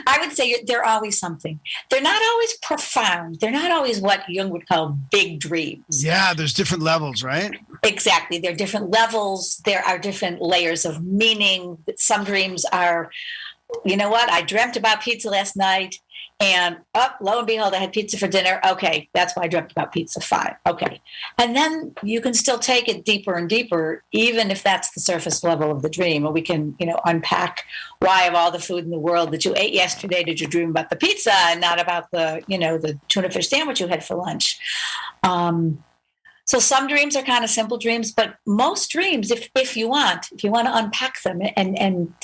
I would say they're always something. They're not always profound. They're not always what Jung would call big dreams. Yeah, there's different levels, right? Exactly. There are different levels. There are different layers of meaning. Some dreams are, you know what? I dreamt about pizza last night and lo and behold, I had pizza for dinner. Okay. That's why I dreamt about pizza. Fine. Okay. And then you can still take it deeper and deeper, even if that's the surface level of the dream. Or we can, unpack why of all the food in the world that you ate yesterday, did you dream about the pizza and not about the tuna fish sandwich you had for lunch? So some dreams are kind of simple dreams, but most dreams, if you want to unpack them and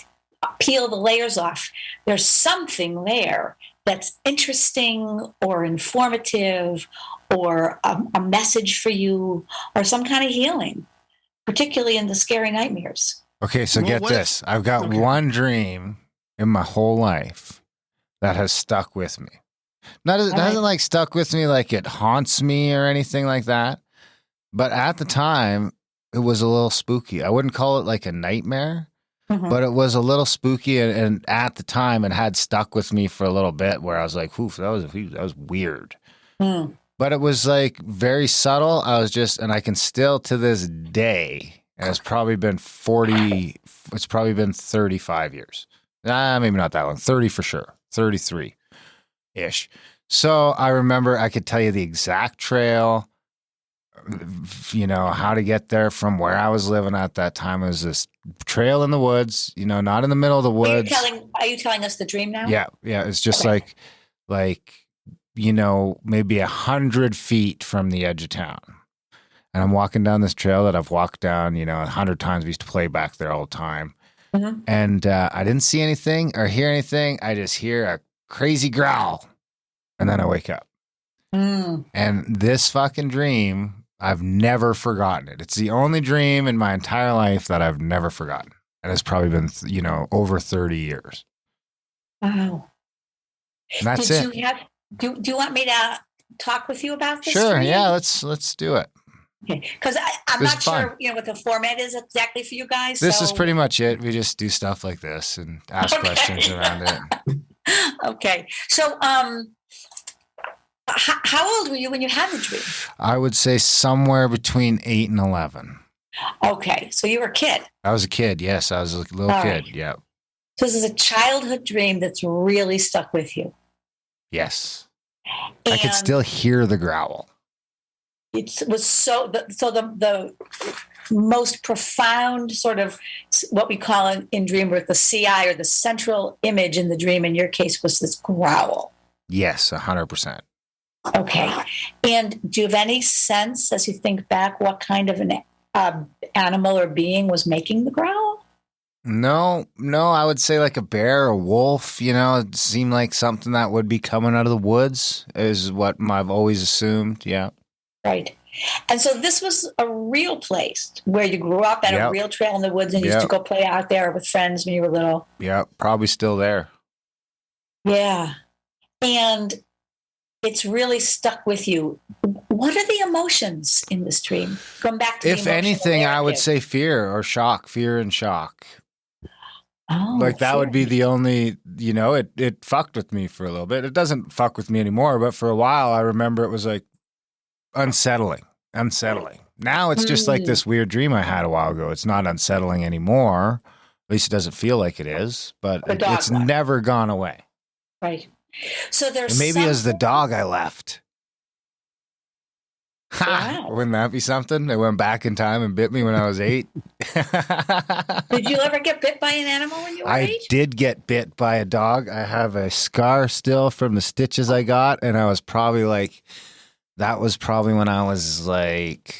peel the layers off, there's something there that's interesting or informative or a message for you or some kind of healing, particularly in the scary nightmares. Okay, so Well, get what this. I've got one dream in my whole life that has stuck with me. Doesn't like stuck with me like it haunts me or anything like that. But at the time, it was a little spooky. I wouldn't call it like a nightmare, but it was a little spooky. And at the time, it had stuck with me for a little bit where I was like, oof, that was weird. But it was like very subtle. And I can still to this day, and it's probably been 35 years. Maybe not that long, 30 for sure, 33-ish. So I remember I could tell you the exact trail, how to get there from where I was living at that time. It was this trail in the woods, not in the middle of the woods. Are you telling us the dream now? Yeah. It's just Okay. maybe 100 feet from the edge of town. And I'm walking down this trail that I've walked down, 100 times. We used to play back there all the time. And I didn't see anything or hear anything. I just hear a crazy growl. And then I wake up. And this fucking dream, I've never forgotten it. It's the only dream in my entire life that I've never forgotten. And it's probably been, over 30 years. Wow. And that's Did it. you have? Do you want me to talk with you about this? Sure. dream? Yeah. Let's do it. Okay. Because I'm This not is fun. sure, what the format is exactly for you guys. This is so- pretty much it. We just do stuff like this and ask Okay. questions around it. Okay. So, how old were you when you had the dream? I would say somewhere between 8 and 11. Okay. So you were a kid. I was a kid. Yes, I was a little All kid. right. Yeah. So this is a childhood dream that's really stuck with you. Yes. And I could still hear the growl. It was the most profound sort of what we call in dream work, the CI or the central image in the dream in your case was this growl. Yes, 100%. Okay. And do you have any sense as you think back what kind of an animal or being was making the growl? No, I would say like a bear, a wolf, it seemed like something that would be coming out of the woods is what I've always assumed. Yeah. Right. And so this was a real place where you grew up at a Yep. real trail in the woods and you used to Yep. go play out there with friends when you were little. Yeah, probably still there. Yeah. And it's really stuck with you. What are the emotions in this dream? Going back to the If emotional anything, I would narrative. say fear or shock, fear and shock. Oh, Like that would be fear. the only, it fucked with me for a little bit. It doesn't fuck with me anymore, but for a while I remember it was like unsettling. Now it's just like this weird dream I had a while ago. It's not unsettling anymore. At least it doesn't feel like it is, but The dog it's one. never gone away. Right. So there's And maybe it was the something- dog I left. Wow. Wouldn't that be something? It went back in time and bit me when I was 8. Did you ever get bit by an animal when you were I 8? did get bit by a dog. I have a scar still from the stitches I got, and I was probably that was probably when I was like,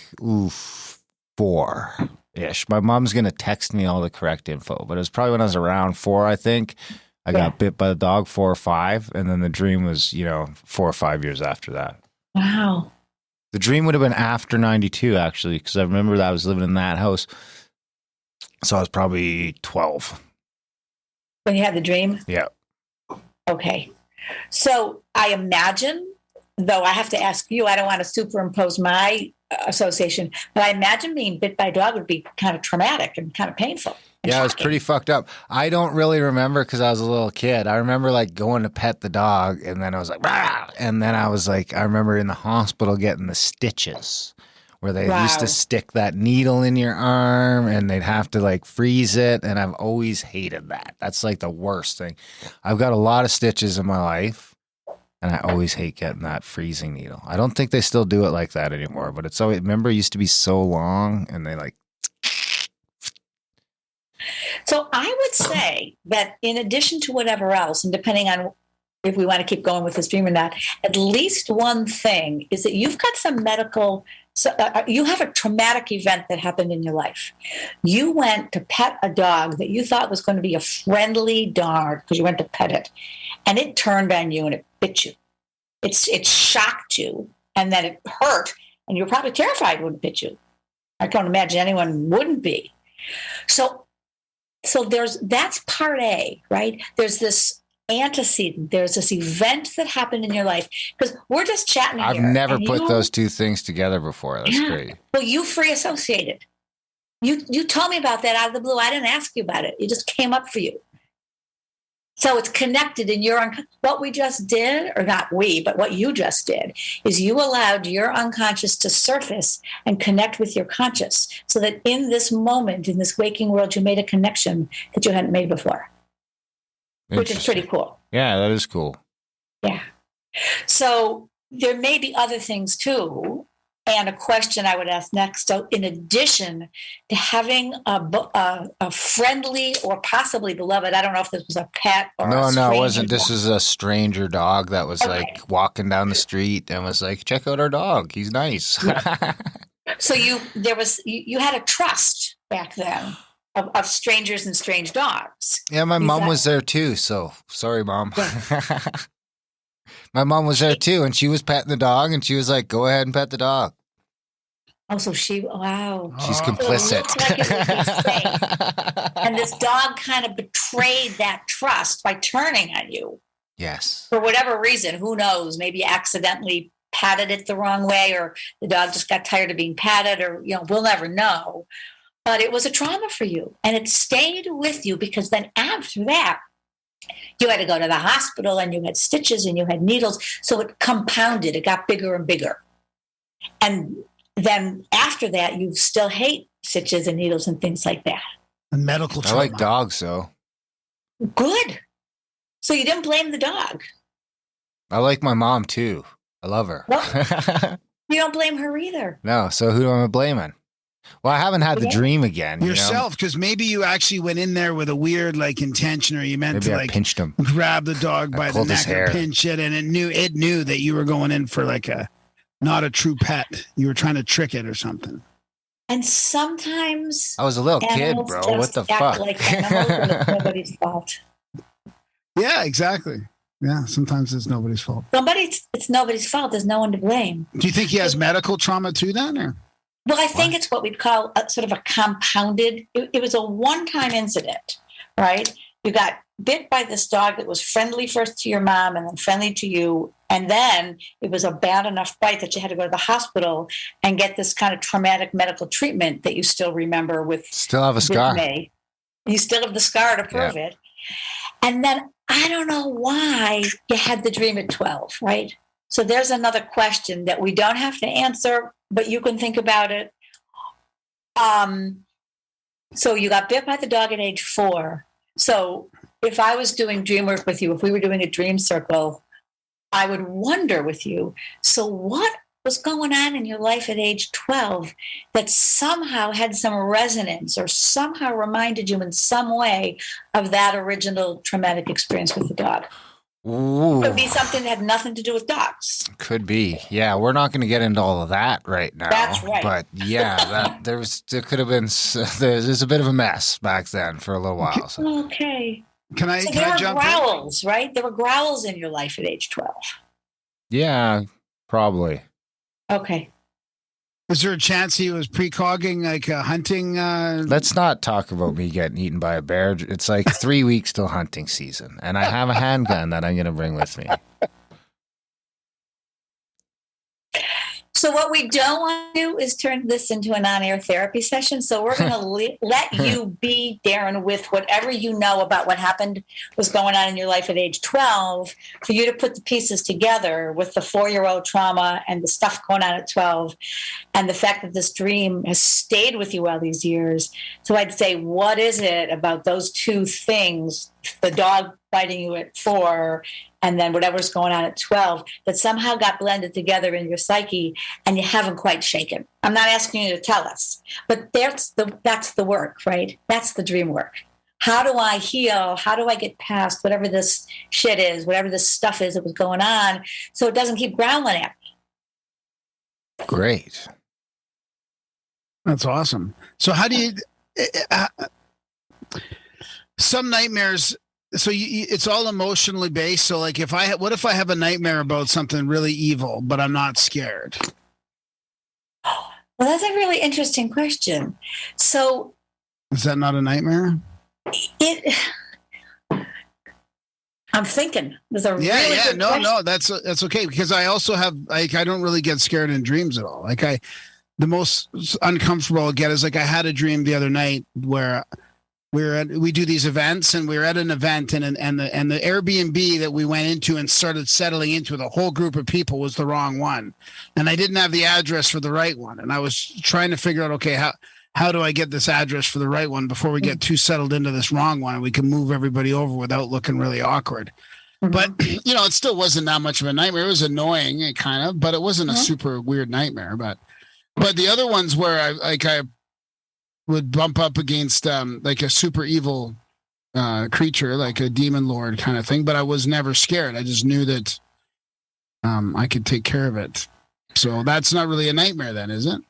4-ish. My mom's going to text me all the correct info, but it was probably when I was around 4, I think. I got bit by the dog 4 or 5, and then the dream was, 4 or 5 years after that. Wow. The dream would have been after 92, actually, because I remember that I was living in that house. So I was probably 12. When you had the dream? Yeah. Okay. So I imagine, though I have to ask you, I don't want to superimpose my association, but I imagine being bit by a dog would be kind of traumatic and kind of painful. and Yeah, it was shocking. pretty fucked up. I don't really remember because I was a little kid. I remember going to pet the dog, and then I was like, "Rah!" And then I was like, I remember in the hospital getting the stitches where they used to Wow. stick that needle in your arm and they'd have to freeze it. And I've always hated that. That's the worst thing. I've got a lot of stitches in my life, and I always hate getting that freezing needle. I don't think they still do it like that anymore, but it's always, remember, it used to be so long, and they So I would say that in addition to whatever else, and depending on if we want to keep going with this dream or not, at least one thing is that you've got some medical, you have a traumatic event that happened in your life. You went to pet a dog that you thought was going to be a friendly dog because you went to pet it, and it turned on you and it bit you. It shocked you, and then it hurt, and you were probably terrified when it bit you. I can't imagine anyone wouldn't be. So that's part A, right? There's this antecedent. There's this event that happened in your life, because we're just chatting I've here, never and put you- those two things together before. That's Yeah. great. Well, you free associated. You told me about that out of the blue. I didn't ask you about it. It just came up for you. So it's connected in your what we just did, or not we, but what you just did is you allowed your unconscious to surface and connect with your conscious, so that in this moment, in this waking world, you made a connection that you hadn't made before, which is pretty cool. Yeah, that is cool. Yeah. So there may be other things too. And a question I would ask next, so in addition to having a friendly or possibly beloved, I don't know if this was a pet or No, a it wasn't. stranger This dog. is a stranger dog that was Okay. walking down the street and was like, check out our dog. He's nice. So you had a trust back then of strangers and strange dogs. Yeah, my mom Exactly. was there too. So sorry, Mom. My mom was there too, and she was petting the dog, and she was like, go ahead and pet the dog. Oh, so wow. She's Oh. complicit. looks like it would be safe. And this dog kind of betrayed that trust by turning on you. Yes. For whatever reason, who knows? Maybe you accidentally patted it the wrong way, or the dog just got tired of being patted, or, we'll never know. But it was a trauma for you, and it stayed with you, because then after that, you had to go to the hospital, and you had stitches and you had needles. So it compounded, it got bigger and bigger. And then after that, you still hate stitches and needles and things like that. And medical I trauma. like dogs, though. Good. So you didn't blame the dog. I like my mom too. I love her. You don't blame her either. No, so who am I blaming? Well, I haven't had the Yeah. dream again. you know? Yourself, because maybe you actually went in there with a weird intention, or you meant Maybe to I pinched him. grab the dog by the pulled his neck hair. and pinch it, and it knew that you were going in for not a true pet. You were trying to trick it or something. And sometimes I was a little kid, animals bro. What just the act fuck? like animals, and it's nobody's fault. Yeah, exactly. Yeah, sometimes it's nobody's fault. It's nobody's fault. There's no one to blame. Do you think he has medical trauma too then? Or? Well, I think it's what we'd call a sort of a compounded. It was a one-time incident, right? You got bit by this dog that was friendly first to your mom and then friendly to you. And then it was a bad enough bite that you had to go to the hospital and get this kind of traumatic medical treatment that you still remember with. Still have a scar. You still have the scar to prove it. And then I don't know why you had the dream at 12, right? So there's another question that we don't have to answer, but you can think about it. So you got bit by the dog at age 4. So if I was doing dream work with you, if we were doing a dream circle, I would wonder with you, so what was going on in your life at age 12 that somehow had some resonance or somehow reminded you in some way of that original traumatic experience with the dog? Ooh. Could be something that had nothing to do with dogs. Could be. Yeah, we're not going to get into all of that right now. That's right. But yeah, there could have been, there's a bit of a mess back then for a little while. So. Okay. Can I jump growls, right? There were growls in your life at age 12. Yeah, probably. Okay. Is there a chance he was precogging, like hunting? Let's not talk about me getting eaten by a bear. It's like 3 weeks till hunting season, and I have a handgun that I'm going to bring with me. So what we don't want to do is turn this into an on-air therapy session. So we're going to let you be, Darren, with whatever you know about what happened, was going on in your life at age 12, for you to put the pieces together with the 4-year-old trauma and the stuff going on at 12, and the fact that this dream has stayed with you all these years. So I'd say, what is it about those two things, the dog biting you at 4 and then whatever's going on at 12, that somehow got blended together in your psyche and you haven't quite shaken? I'm not asking you to tell us, but that's the work, right? That's the dream work. How do I heal? How do I get past whatever this shit is, whatever this stuff is that was going on, so it doesn't keep growling at me? Great. That's awesome. So how do you... some nightmares... So it's all emotionally based. So like what if I have a nightmare about something really evil, but I'm not scared? Well, that's a really interesting question. So is that not a nightmare? I'm thinking there's a really good question. No, that's okay, because I also have, like, I don't really get scared in dreams at all. Like the most uncomfortable I'll get is, like, I had a dream the other night where we do these events, and we were at an event, and the Airbnb that we went into and started settling into with a whole group of people was the wrong one, and I didn't have the address for the right one, and I was trying to figure out, okay, how do I get this address for the right one before we get too settled into this wrong one and we can move everybody over without looking really awkward. Mm-hmm. But it still wasn't that much of a nightmare. It was annoying, kind of, but it wasn't a super weird nightmare. But the other ones where I would bump up against like a super evil creature, like a demon lord kind of thing, but I was never scared. I just knew that I could take care of it. So that's not really a nightmare then, is it?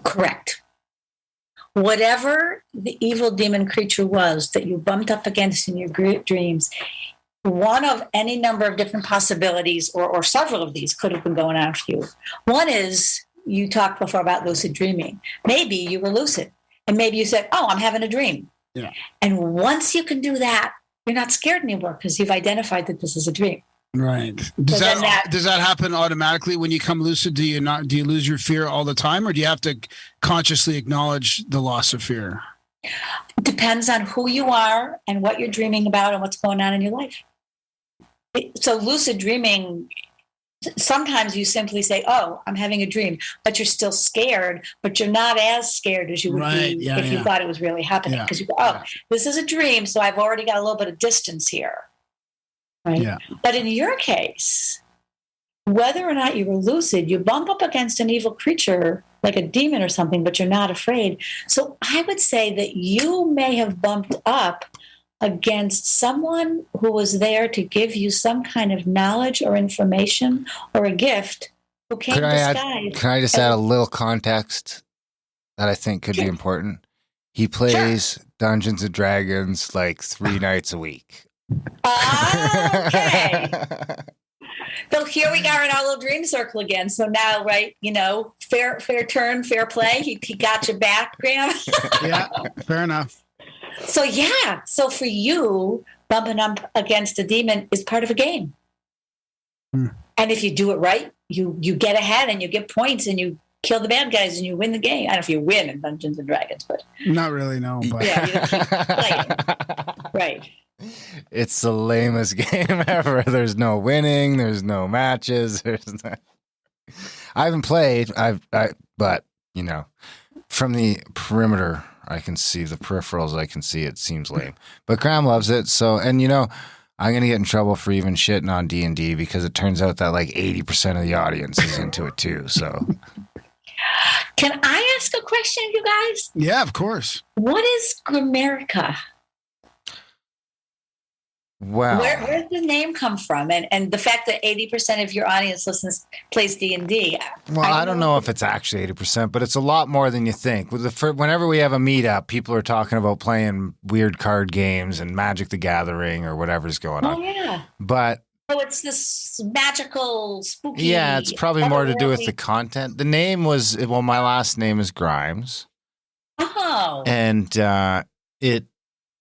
Correct. Whatever the evil demon creature was that you bumped up against in your dreams, one of any number of different possibilities, or several of these, could have been going on for you. One is, you talked before about lucid dreaming. Maybe you were lucid. And maybe you said, oh, I'm having a dream. Yeah. And once you can do that, you're not scared anymore because you've identified that this is a dream. Right. Does that happen automatically when you come lucid? Do you lose your fear all the time, or do you have to consciously acknowledge the loss of fear? Depends on who you are and what you're dreaming about and what's going on in your life. So lucid dreaming, sometimes you simply say, oh, I'm having a dream, but you're still scared, but you're not as scared as you would be if you thought it was really happening. Because you go, this is a dream, so I've already got a little bit of distance here. Right? Yeah. But in your case, whether or not you were lucid, you bump up against an evil creature like a demon or something, but you're not afraid. So I would say that you may have bumped up against someone who was there to give you some kind of knowledge or information or a gift, who came disguised. Can I just add a little context that I think could be important? He plays Dungeons and Dragons like 3 nights a week. Okay. So here we are in our little dream circle again. So now, right, fair turn, fair play. He got your back, Graham. Yeah, fair enough. So yeah. So for you, bumping up against a demon is part of a game. And if you do it right, you get ahead and you get points and you kill the bad guys and you win the game. I don't know if you win in Dungeons and Dragons, but not really, no. But yeah, you don't keep playing. Right. It's the lamest game ever. There's no winning. There's no matches. I haven't played. But from the perimeter, I can see the peripherals. I can see it seems lame, but Graham loves it. So, and I'm going to get in trouble for even shitting on D&D because it turns out that like 80% of the audience is into it too. So can I ask a question, you guys? Yeah, of course. What is Grammarica? Wow. Where does the name come from? And the fact that 80% of your audience plays D&D. Well, I don't know if it's actually 80%, but it's a lot more than you think. Whenever we have a meetup, people are talking about playing weird card games and Magic the Gathering or whatever's going on. Oh, yeah. But it's this magical, spooky. yeah, it's probably more to do with the content. The name was, my last name is Grimes. Oh. And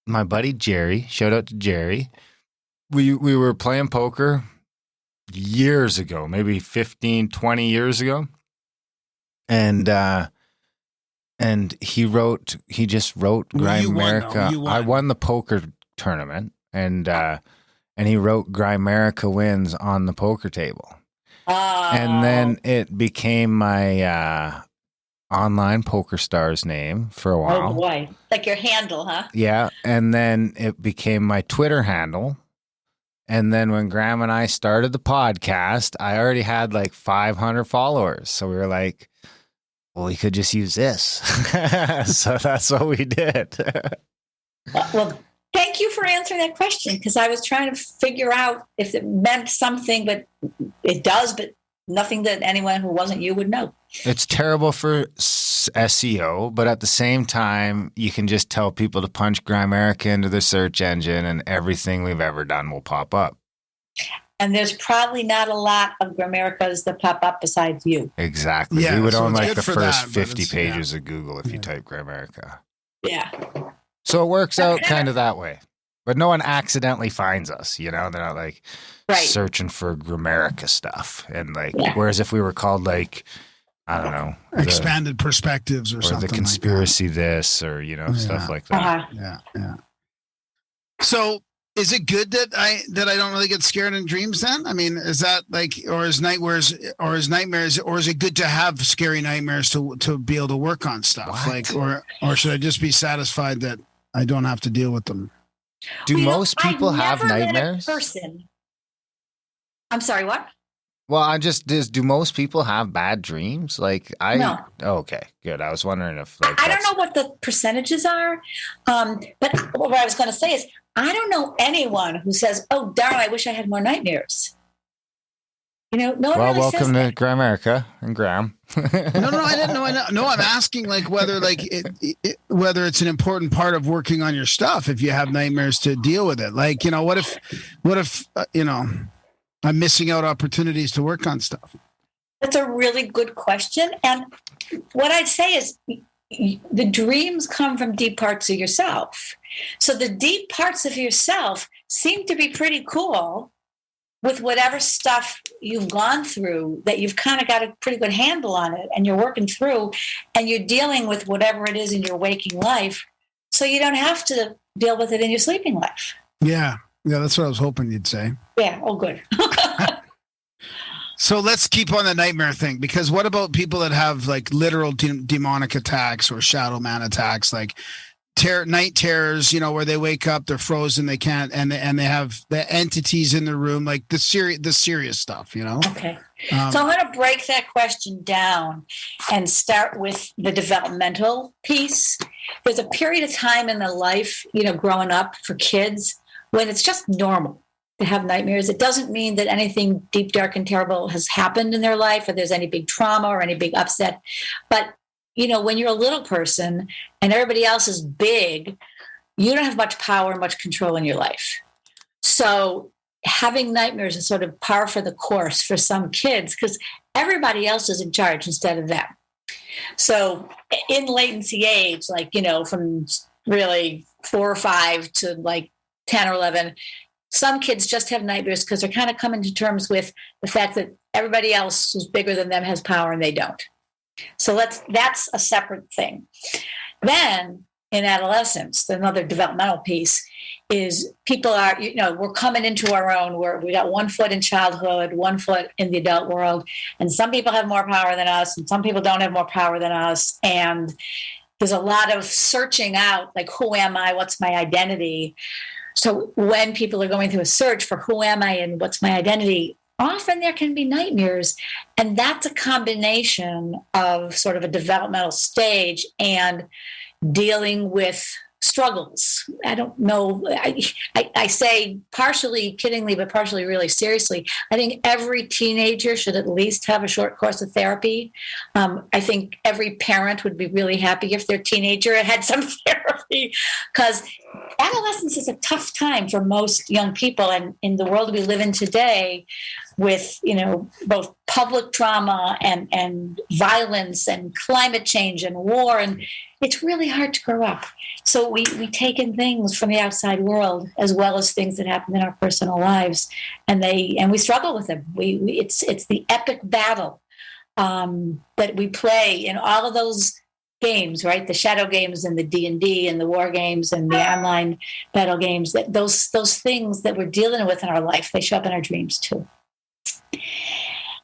my buddy Jerry, shout out to Jerry. We were playing poker years ago, maybe 15, 20 years ago. And he just wrote Grimerica. I won the poker tournament and he wrote Grimerica wins on the poker table. Oh. And then it became my online poker stars name for a while. Oh boy. Like your handle, huh? Yeah. And then it became my Twitter handle. And then when Graham and I started the podcast, I already had like 500 followers. So we were like, well, we could just use this. So that's what we did. Well, thank you for answering that question because I was trying to figure out if it meant something, but it does, but nothing that anyone who wasn't you would know. It's terrible for SEO, but at the same time, you can just tell people to punch Grimerica into the search engine and everything we've ever done will pop up. And there's probably not a lot of Gramericas that pop up besides you. Exactly. Yeah, we would so own it's like good the for first that, but 50 it's- pages of Google if you type Grimerica. Yeah. So it works out kind of that way. But no one accidentally finds us, They're not like searching for Grimerica stuff. And whereas if we were called like, I don't know. Expanded perspectives or something. Or the conspiracy this or, stuff like that. Yeah. So is it good that I don't really get scared in dreams then? I mean, is that or is nightmares, or is it good to have scary nightmares to be able to work on stuff? What? Or should I just be satisfied that I don't have to deal with them? Do most people I've have never met a nightmares? person. I'm sorry, what? Well, do most people have bad dreams? No. Oh, okay, good. I was wondering if I don't know what the percentages are, but what I was going to say is I don't know anyone who says, "Oh, darn, I wish I had more nightmares." No one Well, really welcome says to that. Grimerica and Graham. No, I didn't know. No, I'm asking whether whether it's an important part of working on your stuff if you have nightmares to deal with it. What if I'm missing out opportunities to work on stuff? That's a really good question. And what I'd say is the dreams come from deep parts of yourself. So the deep parts of yourself seem to be pretty cool with whatever stuff you've gone through, that you've kind of got a pretty good handle on it and you're working through and you're dealing with whatever it is in your waking life. So you don't have to deal with it in your sleeping life. Yeah, that's what I was hoping you'd say. Yeah. Oh, good. So let's keep on the nightmare thing, because what about people that have literal demonic attacks or shadow man attacks, night terrors, where they wake up, they're frozen, they can't, and they have the entities in the room, the serious stuff, Okay. So I'm going to break that question down and start with the developmental piece. There's a period of time in the life, growing up for kids when it's just normal to have nightmares. It doesn't mean that anything deep, dark, and terrible has happened in their life or there's any big trauma or any big upset. But, when you're a little person and everybody else is big, you don't have much power, much control in your life. So having nightmares is sort of par for the course for some kids because everybody else is in charge instead of them. So in latency age, like, from really 4 or 5 to like 10 or 11, some kids just have nightmares because they're kind of coming to terms with the fact that everybody else who's bigger than them has power and they don't. So that's a separate thing. Then in adolescence, another developmental piece is people are, we're coming into our own. We got 1 foot in childhood, 1 foot in the adult world. And some people have more power than us, and some people don't have more power than us. And there's a lot of searching out, like, who am I? What's my identity? So when people are going through a search for who am I and what's my identity, often there can be nightmares. And that's a combination of sort of a developmental stage and dealing with struggles. I don't know. I say partially kiddingly, but partially really seriously. I think every teenager should at least have a short course of therapy. I think every parent would be really happy if their teenager had some therapy, because adolescence is a tough time for most young people. And in the world we live in today, with both public trauma and violence and climate change and war, and it's really hard to grow up. So we take in things from the outside world as well as things that happen in our personal lives, and we struggle with them. It's the epic battle that we play in all of those games, right? The shadow games and the D&D and the war games and the online battle games. That those things that we're dealing with in our life, they show up in our dreams too.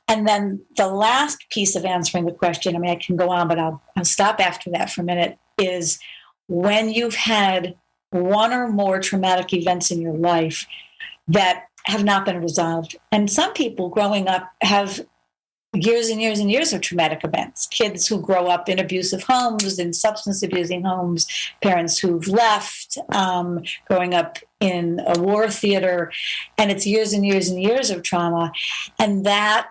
And then the last piece of answering the question, I can go on, but I'll stop after that for a minute, is when you've had 1 or more traumatic events in your life that have not been resolved. And some people growing up have years and years and years of traumatic events. Kids who grow up in abusive homes, in substance abusing homes, parents who've left, growing up in a war theater, and it's years and years and years of trauma. And that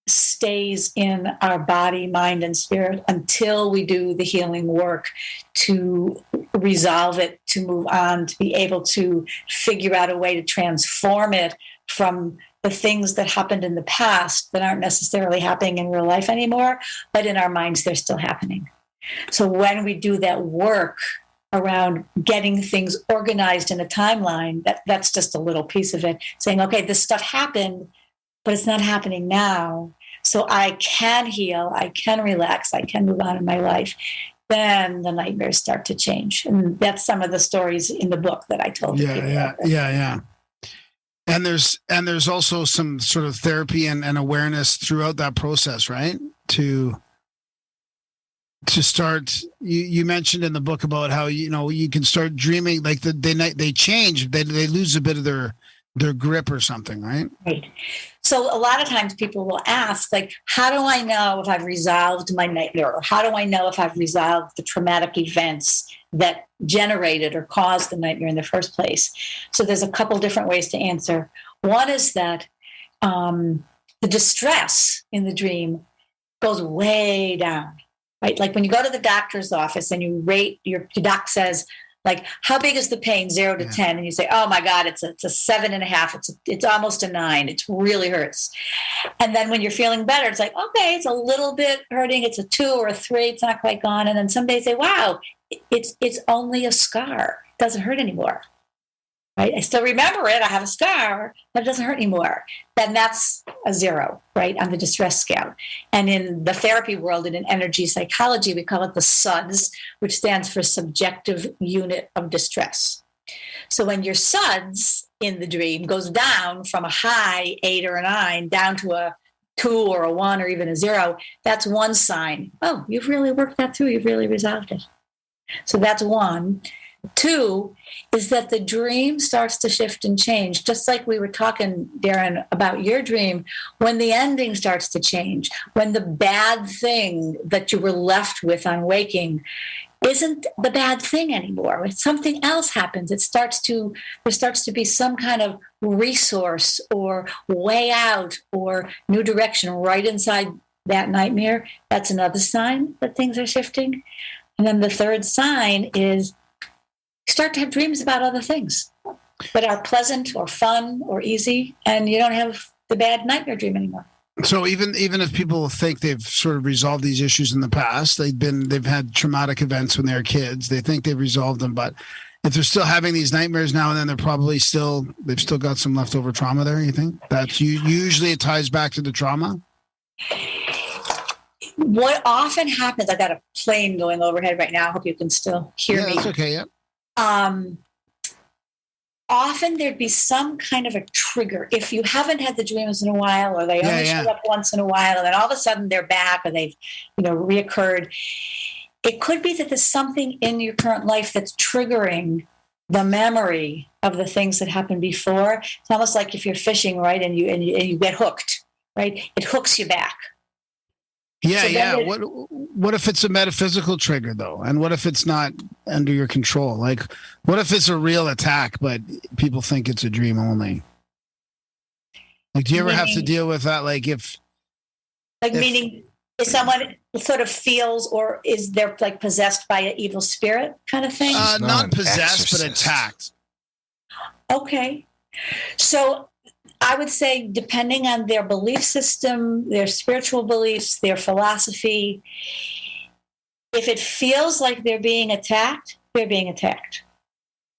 stays in our body, mind, and spirit until we do the healing work to resolve it, to move on, to be able to figure out a way to transform it from the things that happened in the past that aren't necessarily happening in real life anymore, but in our minds, they're still happening. So when we do that work around getting things organized in a timeline, that's just a little piece of it, saying, okay, this stuff happened, but it's not happening now. So I can heal, I can relax, I can move on in my life. Then the nightmares start to change. And that's some of the stories in the book that I told you. Yeah. And there's also some sort of therapy and awareness throughout that process, right? To start, you mentioned in the book about how you can start dreaming, like they change, they lose a bit of their grip or something, right? Right. So a lot of times people will ask, like, how do I know if I've resolved my nightmare? Or how do I know if I've resolved the traumatic events that generated or caused the nightmare in the first place? So there's a couple different ways to answer. One is that the distress in the dream goes way down, right? Like when you go to the doctor's office and you rate, your doc says, like, how big is the pain, 0 to 10? And you say, oh my God, it's a 7.5. It's almost a 9. It really hurts. And then when you're feeling better, it's like, okay, it's a little bit hurting. It's a 2 or a 3. It's not quite gone. And then some days say, wow, it's only a scar. It doesn't hurt anymore. Right? I still remember it. I have a scar, but it doesn't hurt anymore. Then that's a 0, right, on the distress scale. And in the therapy world and in energy psychology, we call it the SUDS, which stands for Subjective Unit of Distress. So when your SUDS in the dream goes down from a high 8 or a 9 down to a 2 or a 1 or even a 0, that's one sign. Oh, you've really worked that through. You've really resolved it. So that's 1. 2 is that the dream starts to shift and change. Just like we were talking, Darren, about your dream, when the ending starts to change, when the bad thing that you were left with on waking isn't the bad thing anymore. When something else happens, there starts to be some kind of resource or way out or new direction right inside that nightmare. That's another sign that things are shifting. And then the third sign is you start to have dreams about other things. that are pleasant or fun or easy, and you don't have the bad nightmare dream anymore. So even if people think they've sort of resolved these issues in the past, they've had traumatic events when they were kids, they think they've resolved them, but if they're still having these nightmares now and then, they've still got some leftover trauma there. You think that's usually it ties back to the trauma? What often happens, I got a plane going overhead right now. I hope you can still hear me. That's okay. Yeah. Often there'd be some kind of a trigger. If you haven't had the dreams in a while, or they only show up once in a while, and then all of a sudden they're back, or they've, reoccurred. It could be that there's something in your current life that's triggering the memory of the things that happened before. It's almost like if you're fishing, right, and you get hooked, right? It hooks you back. Yeah, so What if it's a metaphysical trigger though? And what if it's not under your control? Like, what if it's a real attack, but people think it's a dream only? Like, do you ever have to deal with that? Like, meaning if someone sort of feels, or is they're like possessed by an evil spirit kind of thing? Not possessed, but attacked. Okay. So I would say, depending on their belief system, their spiritual beliefs, their philosophy, if it feels like they're being attacked, they're being attacked.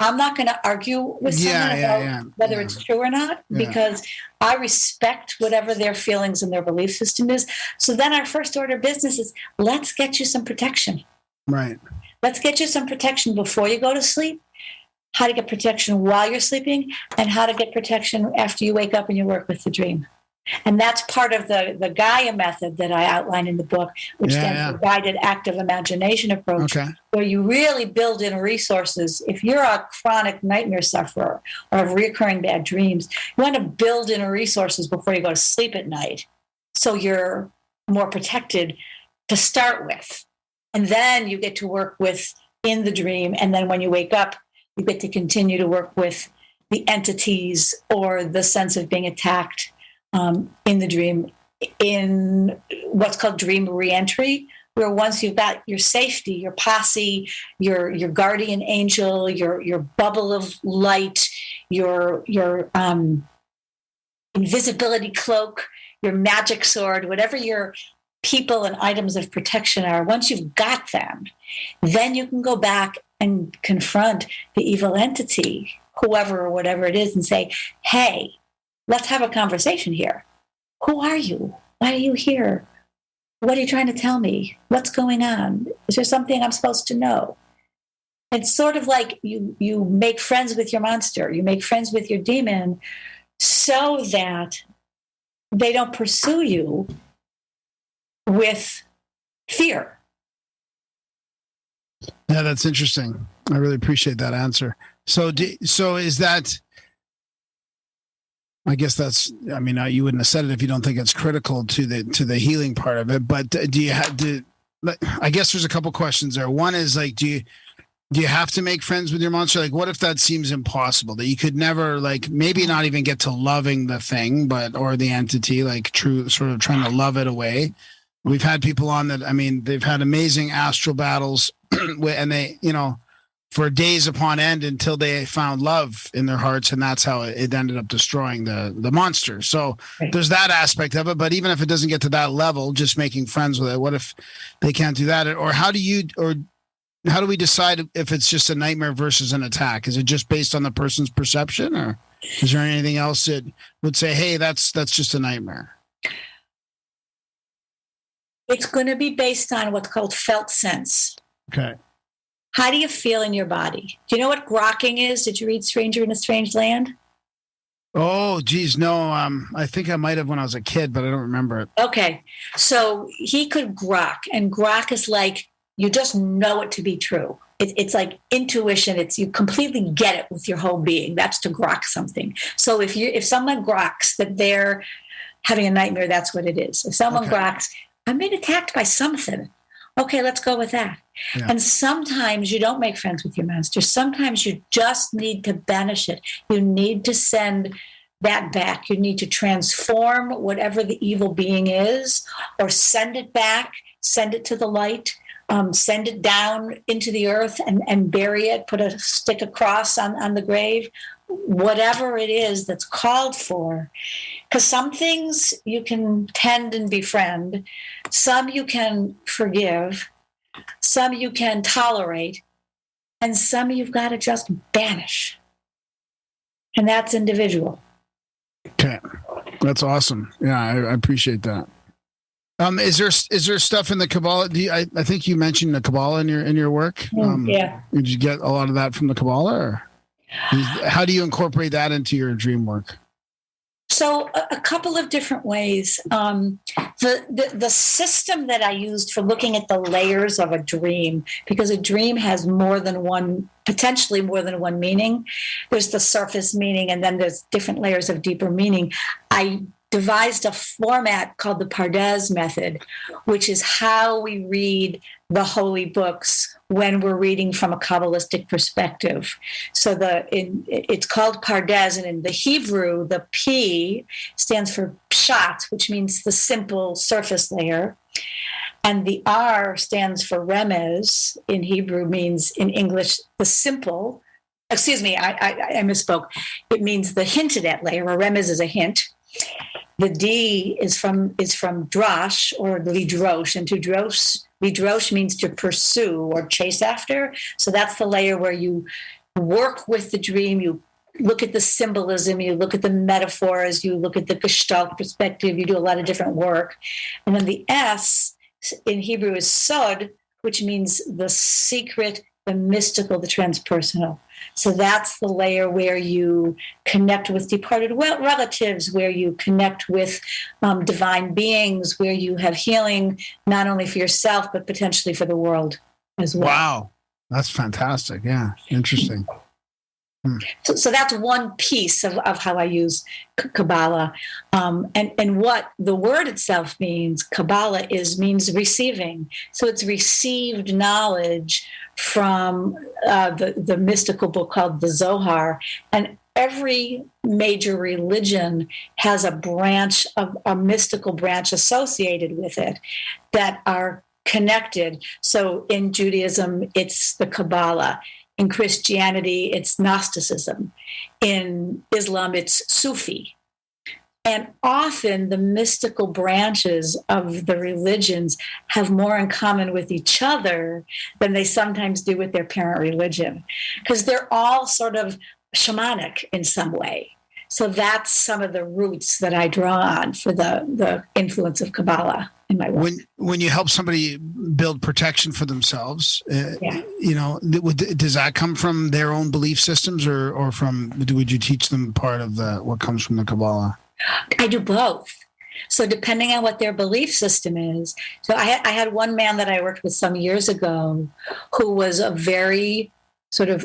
I'm not going to argue with someone about whether it's true or not, because I respect whatever their feelings and their belief system is. So then our first order of business is, let's get you some protection. Right. Let's get you some protection before you go to sleep, how to get protection while you're sleeping, and how to get protection after you wake up and you work with the dream. And that's part of the Gaia method that I outline in the book, which stands for Guided Active Imagination Approach, where you really build in resources. If you're a chronic nightmare sufferer or have recurring bad dreams, you want to build in resources before you go to sleep at night, so you're more protected to start with. And then you get to work with in the dream. And then when you wake up, you get to continue to work with the entities or the sense of being attacked in the dream, in what's called dream reentry, where once you've got your safety, your posse, your guardian angel, your bubble of light, your invisibility cloak, your magic sword, whatever your people and items of protection are, once you've got them, then you can go back and confront the evil entity, whoever or whatever it is, and say, hey, let's have a conversation here. Who are you? Why are you here? What are you trying to tell me? What's going on? Is there something I'm supposed to know? It's sort of like you make friends with your monster. You make friends with your demon so that they don't pursue you with fear. Yeah, that's interesting. I really appreciate that answer. So is that, I guess that's, I mean, you wouldn't have said it if you don't think it's critical to the healing part of it, but do you have to, I guess there's a couple questions there. One is like, do you have to make friends with your monster? Like, what if that seems impossible, that you could never, like, maybe not even get to loving the thing, or the entity, like true sort of trying to love it away? We've had people on that, I mean, they've had amazing astral battles and they, for days upon end until they found love in their hearts. And that's how it ended up destroying the monster. So there's that aspect of it. But even if it doesn't get to that level, just making friends with it, what if they can't do that? Or how do we decide if it's just a nightmare versus an attack? Is it just based on the person's perception, or is there anything else that would say, hey, that's just a nightmare? It's going to be based on what's called felt sense. Okay. How do you feel in your body? Do you know what grocking is? Did you read Stranger in a Strange Land? Oh, geez, no. I think I might have when I was a kid, but I don't remember it. Okay. So he could grok, and grok is like, you just know it to be true. It's like intuition. It's, you completely get it with your whole being. That's to grok something. So if someone groks that they're having a nightmare, that's what it is. If someone groks, I'm being attacked by something. Okay, let's go with that. Yeah. And sometimes you don't make friends with your monster. Sometimes you just need to banish it. You need to send that back. You need to transform whatever the evil being is, or send it back, send it to the light, send it down into the earth and bury it, put a stick across on the grave, whatever it is that's called for. Because some things you can tend and befriend, some you can forgive, some you can tolerate, and some you've got to just banish. And that's individual. Okay. That's awesome. Yeah, I appreciate that. Is there stuff in the Kabbalah? I think you mentioned the Kabbalah in your work. Yeah. Did you get a lot of that from the Kabbalah, or how do you incorporate that into your dream work? So a couple of different ways. The system that I used for looking at the layers of a dream, because a dream has potentially more than one meaning. There's the surface meaning, and then there's different layers of deeper meaning. I devised a format called the Pardes method, which is how we read the holy books when we're reading from a Kabbalistic perspective. So it's called Pardes, and in the Hebrew, the P stands for pshat, which means the simple surface layer. And the R stands for remez. In Hebrew means, in English, the simple. Excuse me, I misspoke. It means the hinted at layer. A remez is a hint. The D is from drash or lidrosh, and to lidrosh means to pursue or chase after. So that's the layer where you work with the dream, you look at the symbolism, you look at the metaphors, you look at the gestalt perspective, you do a lot of different work. And then the S in Hebrew is sod, which means the secret, the mystical, the transpersonal. So that's the layer where you connect with departed relatives, where you connect with divine beings, where you have healing, not only for yourself, but potentially for the world as well. Wow. That's fantastic. Yeah. Interesting. So that's one piece of how I use Kabbalah. And what the word itself means, Kabbalah means receiving. So it's received knowledge from the mystical book called the Zohar. And every major religion has a mystical branch associated with it that are connected. So in Judaism, it's the Kabbalah. In Christianity, it's Gnosticism. In Islam, it's Sufi. And often the mystical branches of the religions have more in common with each other than they sometimes do with their parent religion, because they're all sort of shamanic in some way. So that's some of the roots that I draw on for the influence of Kabbalah in my work. When you help somebody build protection for themselves, does that come from their own belief systems, or would you teach them part of what comes from the Kabbalah? I do both. So depending on what their belief system is. So I had one man that I worked with some years ago who was a very sort of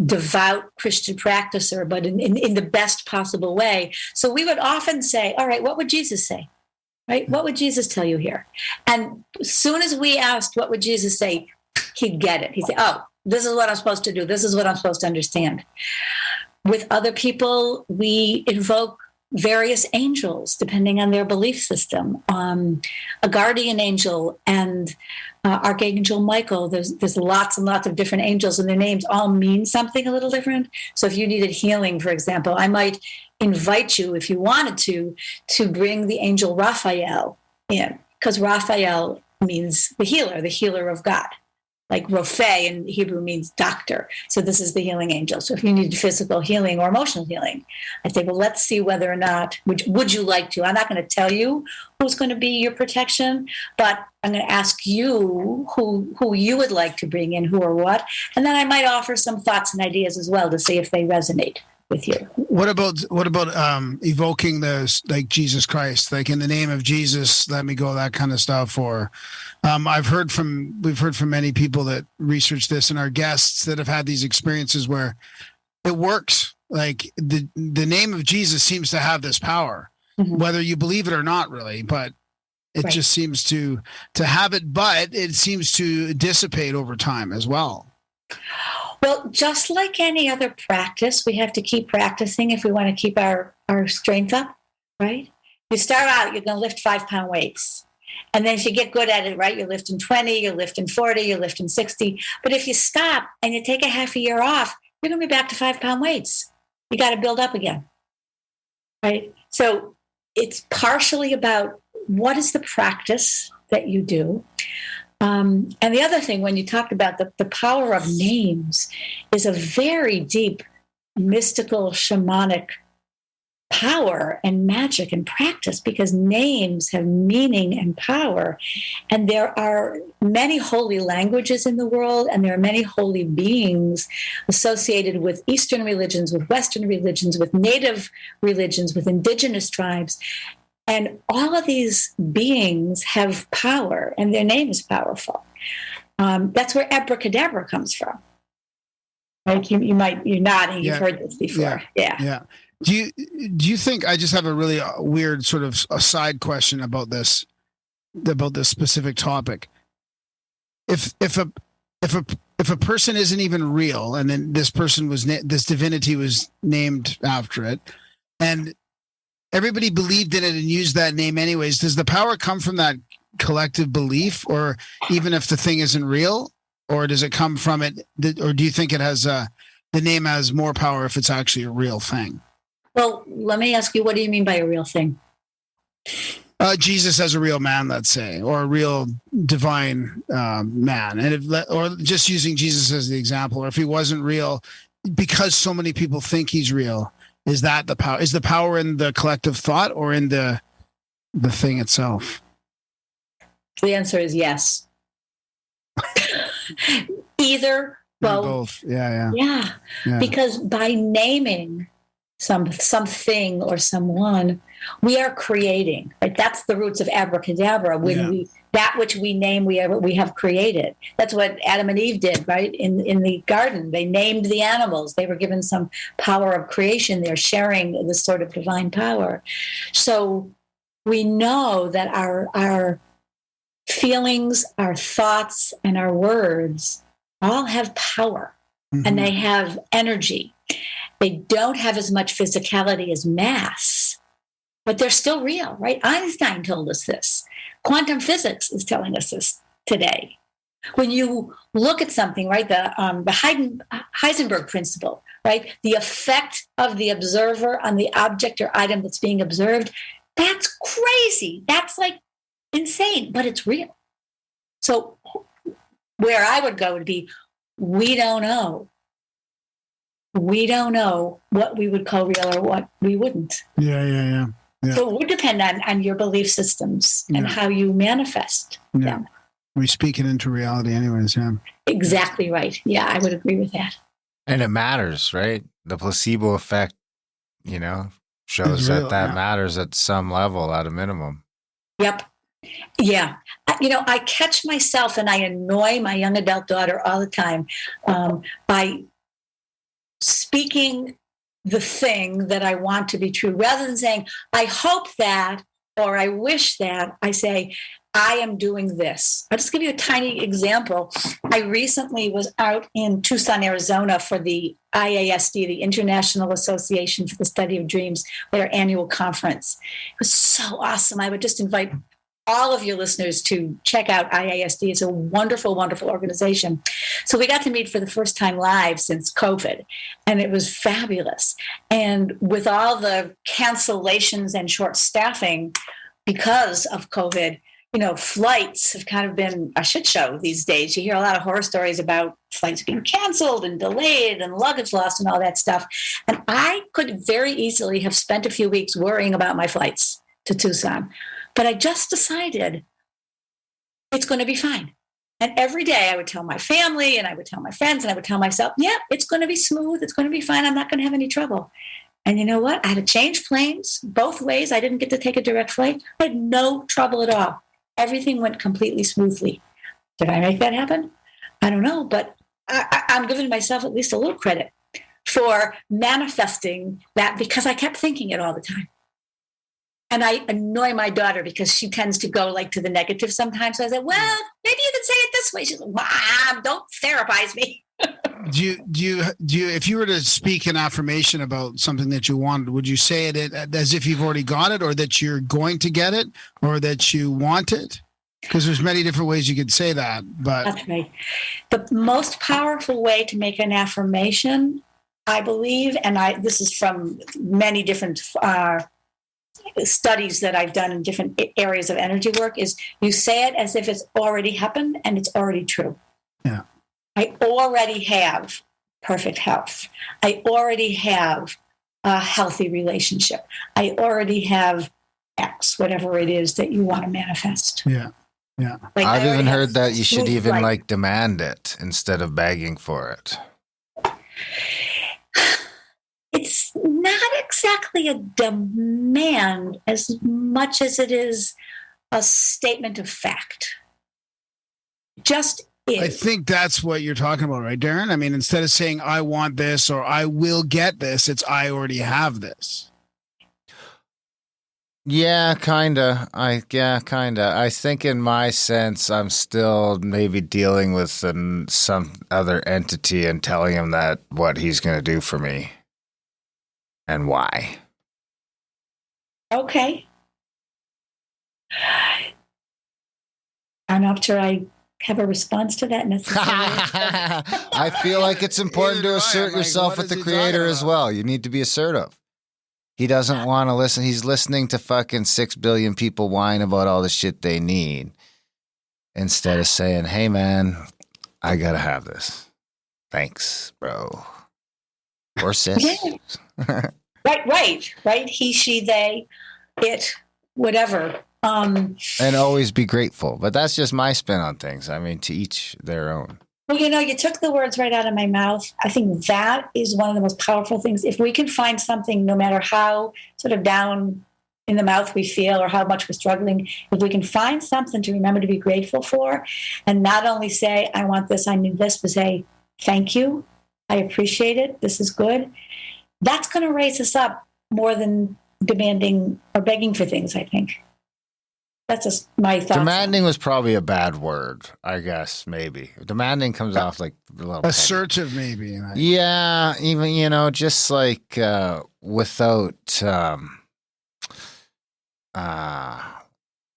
devout Christian practicer, but in the best possible way. So we would often say, all right, what would Jesus say? Right? What would Jesus tell you here? And as soon as we asked, what would Jesus say? He'd get it. He'd say, oh, this is what I'm supposed to do. This is what I'm supposed to understand. With other people, we invoke various angels, depending on their belief system. A guardian angel and Archangel Michael. There's lots and lots of different angels, and their names all mean something a little different. So if you needed healing, for example, I might invite you, if you wanted to bring the angel Raphael in, because Raphael means the healer of God. Like Rophe in Hebrew means doctor. So this is the healing angel. So if you need physical healing or emotional healing, I say, well, let's see whether or not, would you like to? I'm not going to tell you who's going to be your protection, but I'm going to ask you who you would like to bring in, who or what. And then I might offer some thoughts and ideas as well to see if they resonate with you. What about evoking those, like Jesus Christ, like in the name of Jesus, let me go, that kind of stuff? Or we've heard from many people that research this, and our guests that have had these experiences where it works. Like the name of Jesus seems to have this power, whether you believe it or not, really, but it just seems to have it, but it seems to dissipate over time as well. Well, just like any other practice, we have to keep practicing if we want to keep our strength up, right? You start out, you're going to lift 5-pound weights. And then if you get good at it, right, you're lifting 20, you're lifting 40, you're lifting 60. But if you stop and you take a half a year off, you're going to be back to 5-pound weights. you got to build up again. Right? So it's partially about what is the practice that you do. And the other thing, when you talked about the power of names, is a very deep, mystical, shamanic power and magic and practice, because names have meaning and power. And there are many holy languages in the world, and there are many holy beings associated with Eastern religions, with Western religions, with native religions, with indigenous tribes. And all of these beings have power, and their name is powerful. That's where abracadabra comes from. Like you're nodding. You've heard this before. Yeah. Do you think, I just have a really weird sort of a side question about this specific topic. If a person isn't even real, and then this person this divinity was named after it, and everybody believed in it and used that name anyways, does the power come from that collective belief, or even if the thing isn't real, or does it come from it, or do you think it has the name has more power if it's actually a real thing? Well, let me ask you, what do you mean by a real thing? Jesus as a real man, let's say, or a real divine man, or just using Jesus as the example, or if he wasn't real, because so many people think he's real, is that the power? Is the power in the collective thought or in the thing itself? The answer is yes. Either, both. Yeah. Because by naming something or someone, we are creating. Right? That's the roots of abracadabra. When that which we name, we have created. That's what Adam and Eve did, right? In the garden, they named the animals. They were given some power of creation. They're sharing this sort of divine power. So we know that our feelings, our thoughts, and our words all have power, and they have energy. They don't have as much physicality as mass, but they're still real, right? Einstein told us this. Quantum physics is telling us this today. When you look at something, right, the Heisenberg principle, right, the effect of the observer on the object or item that's being observed, that's crazy. That's like insane, but it's real. So where I would go would be, we don't know. We don't know what we would call real or what we wouldn't. Yeah. So it would depend on your belief systems and how you manifest them. We speak it into reality anyways, yeah. Exactly right. Yeah, I would agree with that. And it matters, right? The placebo effect, shows that matters at some level, at a minimum. Yep. Yeah. I catch myself, and I annoy my young adult daughter all the time by speaking the thing that I want to be true. Rather than saying, I hope that, or I wish that, I say, I am doing this. I'll just give you a tiny example. I recently was out in Tucson, Arizona for the IASD, the International Association for the Study of Dreams, their annual conference. It was so awesome. I would just invite all of your listeners to check out IASD. It's a wonderful, wonderful organization. So we got to meet for the first time live since COVID, and it was fabulous. And with all the cancellations and short staffing because of COVID, flights have kind of been a shit show these days. You hear a lot of horror stories about flights being canceled and delayed and luggage lost and all that stuff. And I could very easily have spent a few weeks worrying about my flights to Tucson. But I just decided it's going to be fine. And every day I would tell my family, and I would tell my friends, and I would tell myself, it's going to be smooth. It's going to be fine. I'm not going to have any trouble. And you know what? I had to change planes both ways. I didn't get to take a direct flight. I had no trouble at all. Everything went completely smoothly. Did I make that happen? I don't know, but I'm giving myself at least a little credit for manifesting that, because I kept thinking it all the time. And I annoy my daughter because she tends to go to the negative sometimes. So I said, well, maybe you could say it this way. She's like, Mom, don't therapize me. Do you, if you were to speak an affirmation about something that you wanted, would you say it as if you've already got it, or that you're going to get it, or that you want it? Because there's many different ways you could say that. But that's right. The most powerful way to make an affirmation, I believe, and this is from many different studies that I've done in different areas of energy work, is you say it as if it's already happened and it's already true. Yeah. I already have perfect health. I already have a healthy relationship. I already have X, whatever it is that you want to manifest. Yeah. Yeah. Like, I've even heard that you should smooth even life. like demand it instead of begging for it. It's not exactly a demand as much as it is a statement of fact. Just is. I think that's what you're talking about, right, Darren? I mean, instead of saying I want this or I will get this, it's I already have this. Yeah, kinda. I think in my sense, I'm still maybe dealing with some other entity and telling him that what he's going to do for me and why. Okay. I'm not sure I have a response to that necessarily. I feel like it's important to assert yourself with the creator as well. You need to be assertive. He doesn't want to listen. He's listening to fucking 6 billion people whine about all the shit they need instead of saying, hey, man, I got to have this. Thanks, bro. Or sis. Yeah. Right. He, she, they, it, whatever. And always be grateful. But that's just my spin on things. I mean, to each their own. Well, you took the words right out of my mouth. I think that is one of the most powerful things. If we can find something, no matter how sort of down in the mouth we feel or how much we're struggling, if we can find something to remember to be grateful for and not only say, I want this, I need this, but say, thank you, I appreciate it, this is good, that's going to raise us up more than demanding or begging for things, I think. That's just my thoughts. Demanding was probably a bad word, I guess, maybe. Demanding comes off like a little assertive, maybe. Right? Yeah, even, just like without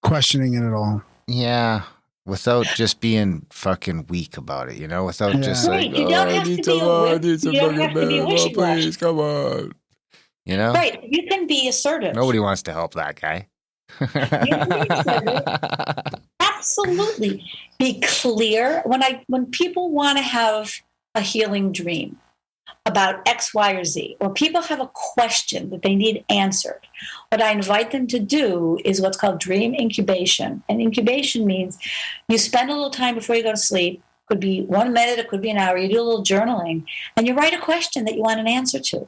questioning it at all. Yeah, without just being fucking weak about it, without just Right, like, you don't have to be wishy-washy. please, come on. Right, you can be assertive. Nobody wants to help that guy. Absolutely. Be clear. When people want to have a healing dream about X, Y, or Z, or people have a question that they need answered, what I invite them to do is what's called dream incubation. And incubation means you spend a little time before you go to sleep. Could be 1 minute, it could be an hour. You do a little journaling, and you write a question that you want an answer to.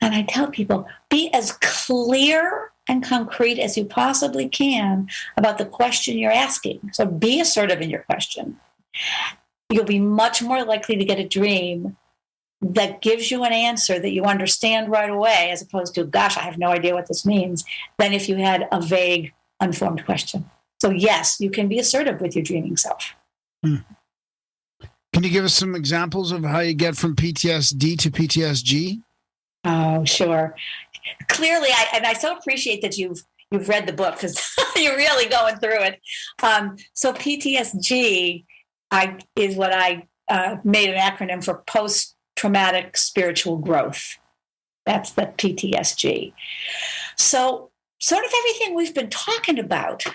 And I tell people, be as clear and concrete as you possibly can about the question you're asking. So be assertive in your question. You'll be much more likely to get a dream that gives you an answer that you understand right away, as opposed to, gosh, I have no idea what this means, than if you had a vague, unformed question. So yes, you can be assertive with your dreaming self. Can you give us some examples of how you get from PTSD to PTSG? Oh, sure. Clearly, I so appreciate that you've read the book because you're really going through it. So PTSD is what I made an acronym for post-traumatic spiritual growth. That's the PTSD. So sort of everything we've been talking about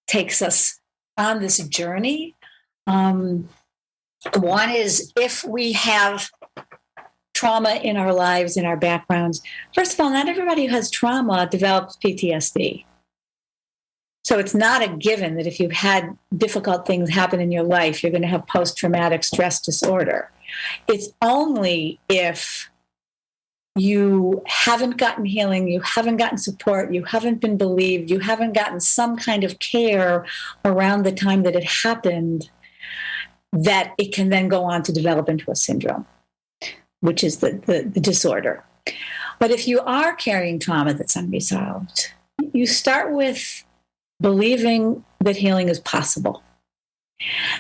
takes us on this journey. One is if we have trauma in our lives, in our backgrounds. First of all, not everybody who has trauma develops PTSD. So it's not a given that if you've had difficult things happen in your life, you're going to have post-traumatic stress disorder. It's only if you haven't gotten healing, you haven't gotten support, you haven't been believed, you haven't gotten some kind of care around the time that it happened, that it can then go on to develop into a syndrome, which is the disorder. But if you are carrying trauma that's unresolved, you start with believing that healing is possible.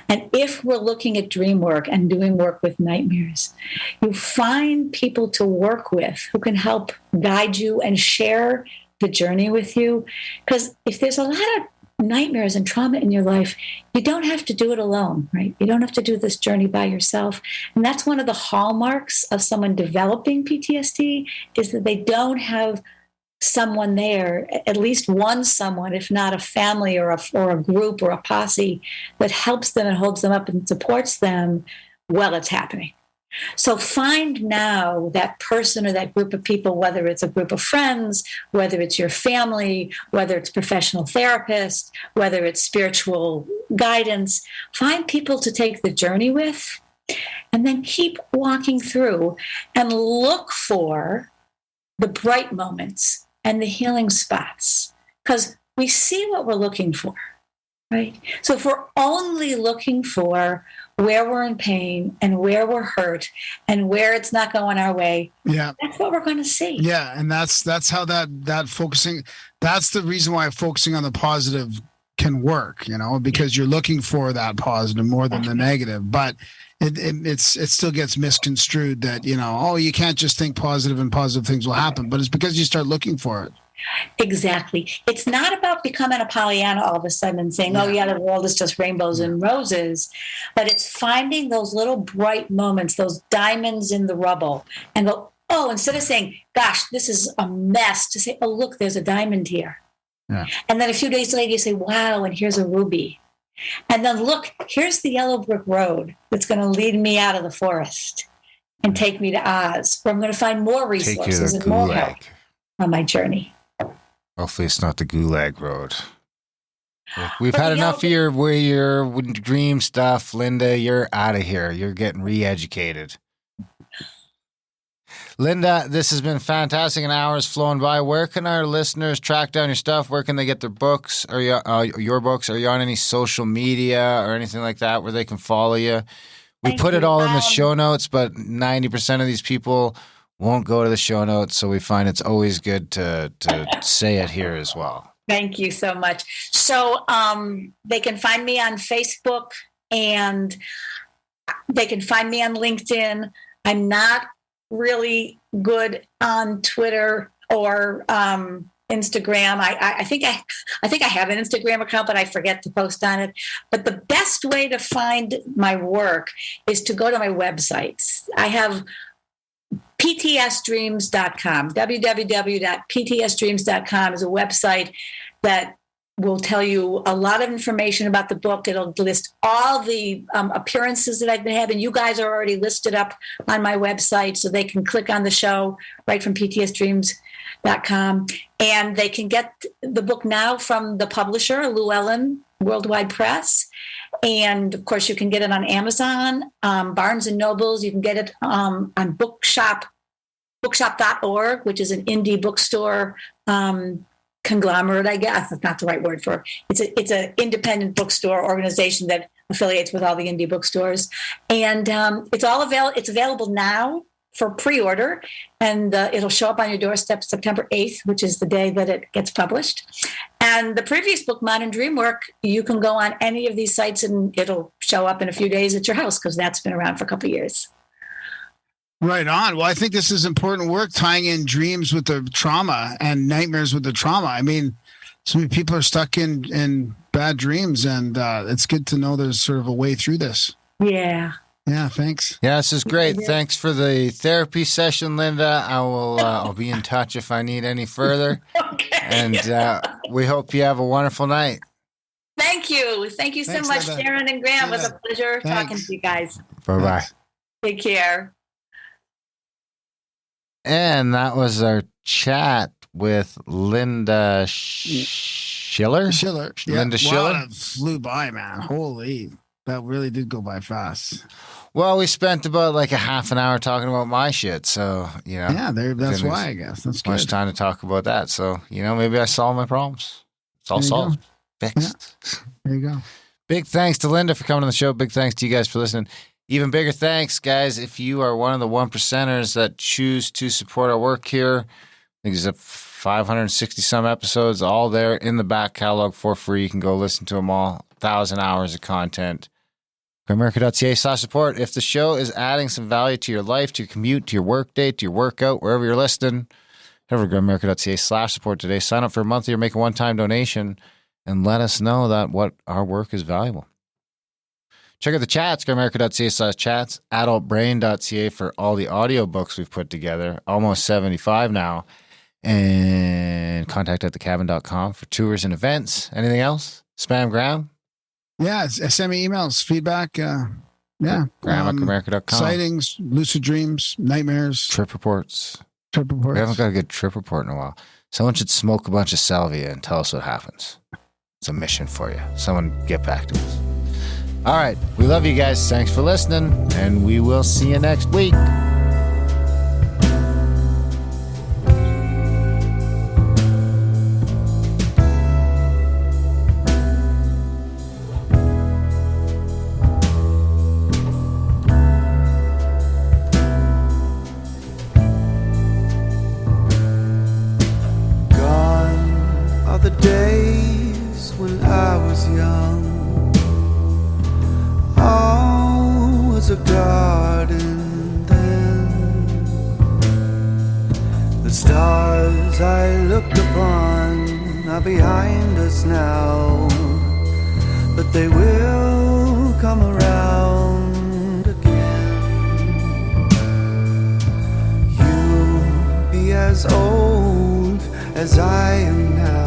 And if we're looking at dream work and doing work with nightmares, you find people to work with who can help guide you and share the journey with you. Because if there's a lot of nightmares and trauma in your life, you don't have to do it alone, right? You don't have to do this journey by yourself. And that's one of the hallmarks of someone developing PTSD, is that they don't have someone there, at least one someone, if not a family or a group or a posse, that helps them and holds them up and supports them while it's happening. So find now that person or that group of people, whether it's a group of friends, whether it's your family, whether it's professional therapist, whether it's spiritual guidance, find people to take the journey with, and then keep walking through and look for the bright moments and the healing spots, because we see what we're looking for, right? So if we're only looking for where we're in pain and where we're hurt and where it's not going our way, Yeah. that's what we're going to see. Yeah. And that's how that focusing, that's the reason why focusing on the positive can work, because you're looking for that positive more than the negative. But it still gets misconstrued that, you can't just think positive and positive things will happen, but it's because you start looking for it. Exactly. It's not about becoming a Pollyanna all of a sudden and saying, oh, yeah, the world is just rainbows and roses. But it's finding those little bright moments, those diamonds in the rubble, and go, oh, instead of saying, gosh, this is a mess, to say, oh, look, there's a diamond here. Yeah. And then a few days later, you say, wow, and here's a ruby. And then look, here's the yellow brick road that's going to lead me out of the forest and take me to Oz, where I'm going to find more resources and more help on my journey. Hopefully it's not the Gulag Road. We've had enough of your dream stuff, Linda. You're out of here. You're getting re-educated. Linda, this has been fantastic. An hour has flown by. Where can our listeners track down your stuff? Where can they get their books or your books? Are you on any social media or anything like that where they can follow you? We put it all in the show notes, but 90% of these people won't go to the show notes, so we find it's always good to say it here as well. Thank you so much. So they can find me on Facebook, and they can find me on LinkedIn. I'm not really good on Twitter or Instagram. I think I have an Instagram account, but I forget to post on it. But the best way to find my work is to go to my websites. I have PTSDreams.com. www.ptsdreams.com is a website that will tell you a lot of information about the book. It'll list all the appearances that I've been having. You guys are already listed up on my website, so they can click on the show right from PTSDreams.com. And they can get the book now from the publisher, Llewellyn Worldwide Press. And of course, you can get it on Amazon, Barnes and Nobles. You can get it on bookshop.org, which is an indie bookstore conglomerate, I guess. That's not the right word for it. It's an independent bookstore organization that affiliates with all the indie bookstores. And it's available now for pre-order, and it'll show up on your doorstep September 8th, which is the day that it gets published. And the previous book, Modern Dreamwork, you can go on any of these sites and it'll show up in a few days at your house, because that's been around for a couple of years. Right on. Well, I think this is important work, tying in dreams with the trauma and nightmares with the trauma. I mean, so many people are stuck in bad dreams, and it's good to know there's sort of a way through this. Yeah. Yeah, thanks. Yeah, this is great. Thanks for the therapy session, Linda. I'll be in touch if I need any further. Okay. And we hope you have a wonderful night. Thank you. Thank you so Thanks, much, Linda. Darren and Graham. It was a pleasure talking Thanks. to you guys. Bye-bye. Take care. And that was our chat with Linda Schiller. Schiller. Linda Schiller. Wow, that flew by, man. Holy. That really did go by fast. Well, we spent about like a half an hour talking about my shit. So, Yeah, that's why, I guess. That's good. much time to talk about that. So, maybe I solved my problems. It's all There you solved. Fixed. There you go. Big thanks to Linda for coming on the show. Big thanks to you guys for listening. Even bigger thanks, guys, if you are one of the 1%ers that choose to support our work here. I think there's 560 some episodes, all there in the back catalog for free. You can go listen to them all. 1,000 hours of content. GoAmerica.ca/support. If the show is adding some value to your life, to your commute, to your work day, to your workout, wherever you're listening, head over to GoAmerica.ca/support today. Sign up for a monthly or make a one-time donation. and let us know that what our work is valuable. Check out the chats, grimerica.ca/chats, adultbrain.ca for all the audiobooks we've put together, almost 75 now, and contact@thecabin.com for tours and events. Anything else? Spam Graham? Yeah, send me emails, feedback. Yeah. Graham@grimerica.com. Sightings, lucid dreams, nightmares, Trip reports. trip reports. We haven't got a good trip report in a while. Someone should smoke a bunch of salvia and tell us what happens. It's a mission for you. Someone get back to us. All right. We love you guys. Thanks for listening, and we will see you next week. Gone are the days when I was young. All was a garden then. The stars I looked upon are behind us now, but they will come around again. You'll be as old as I am now.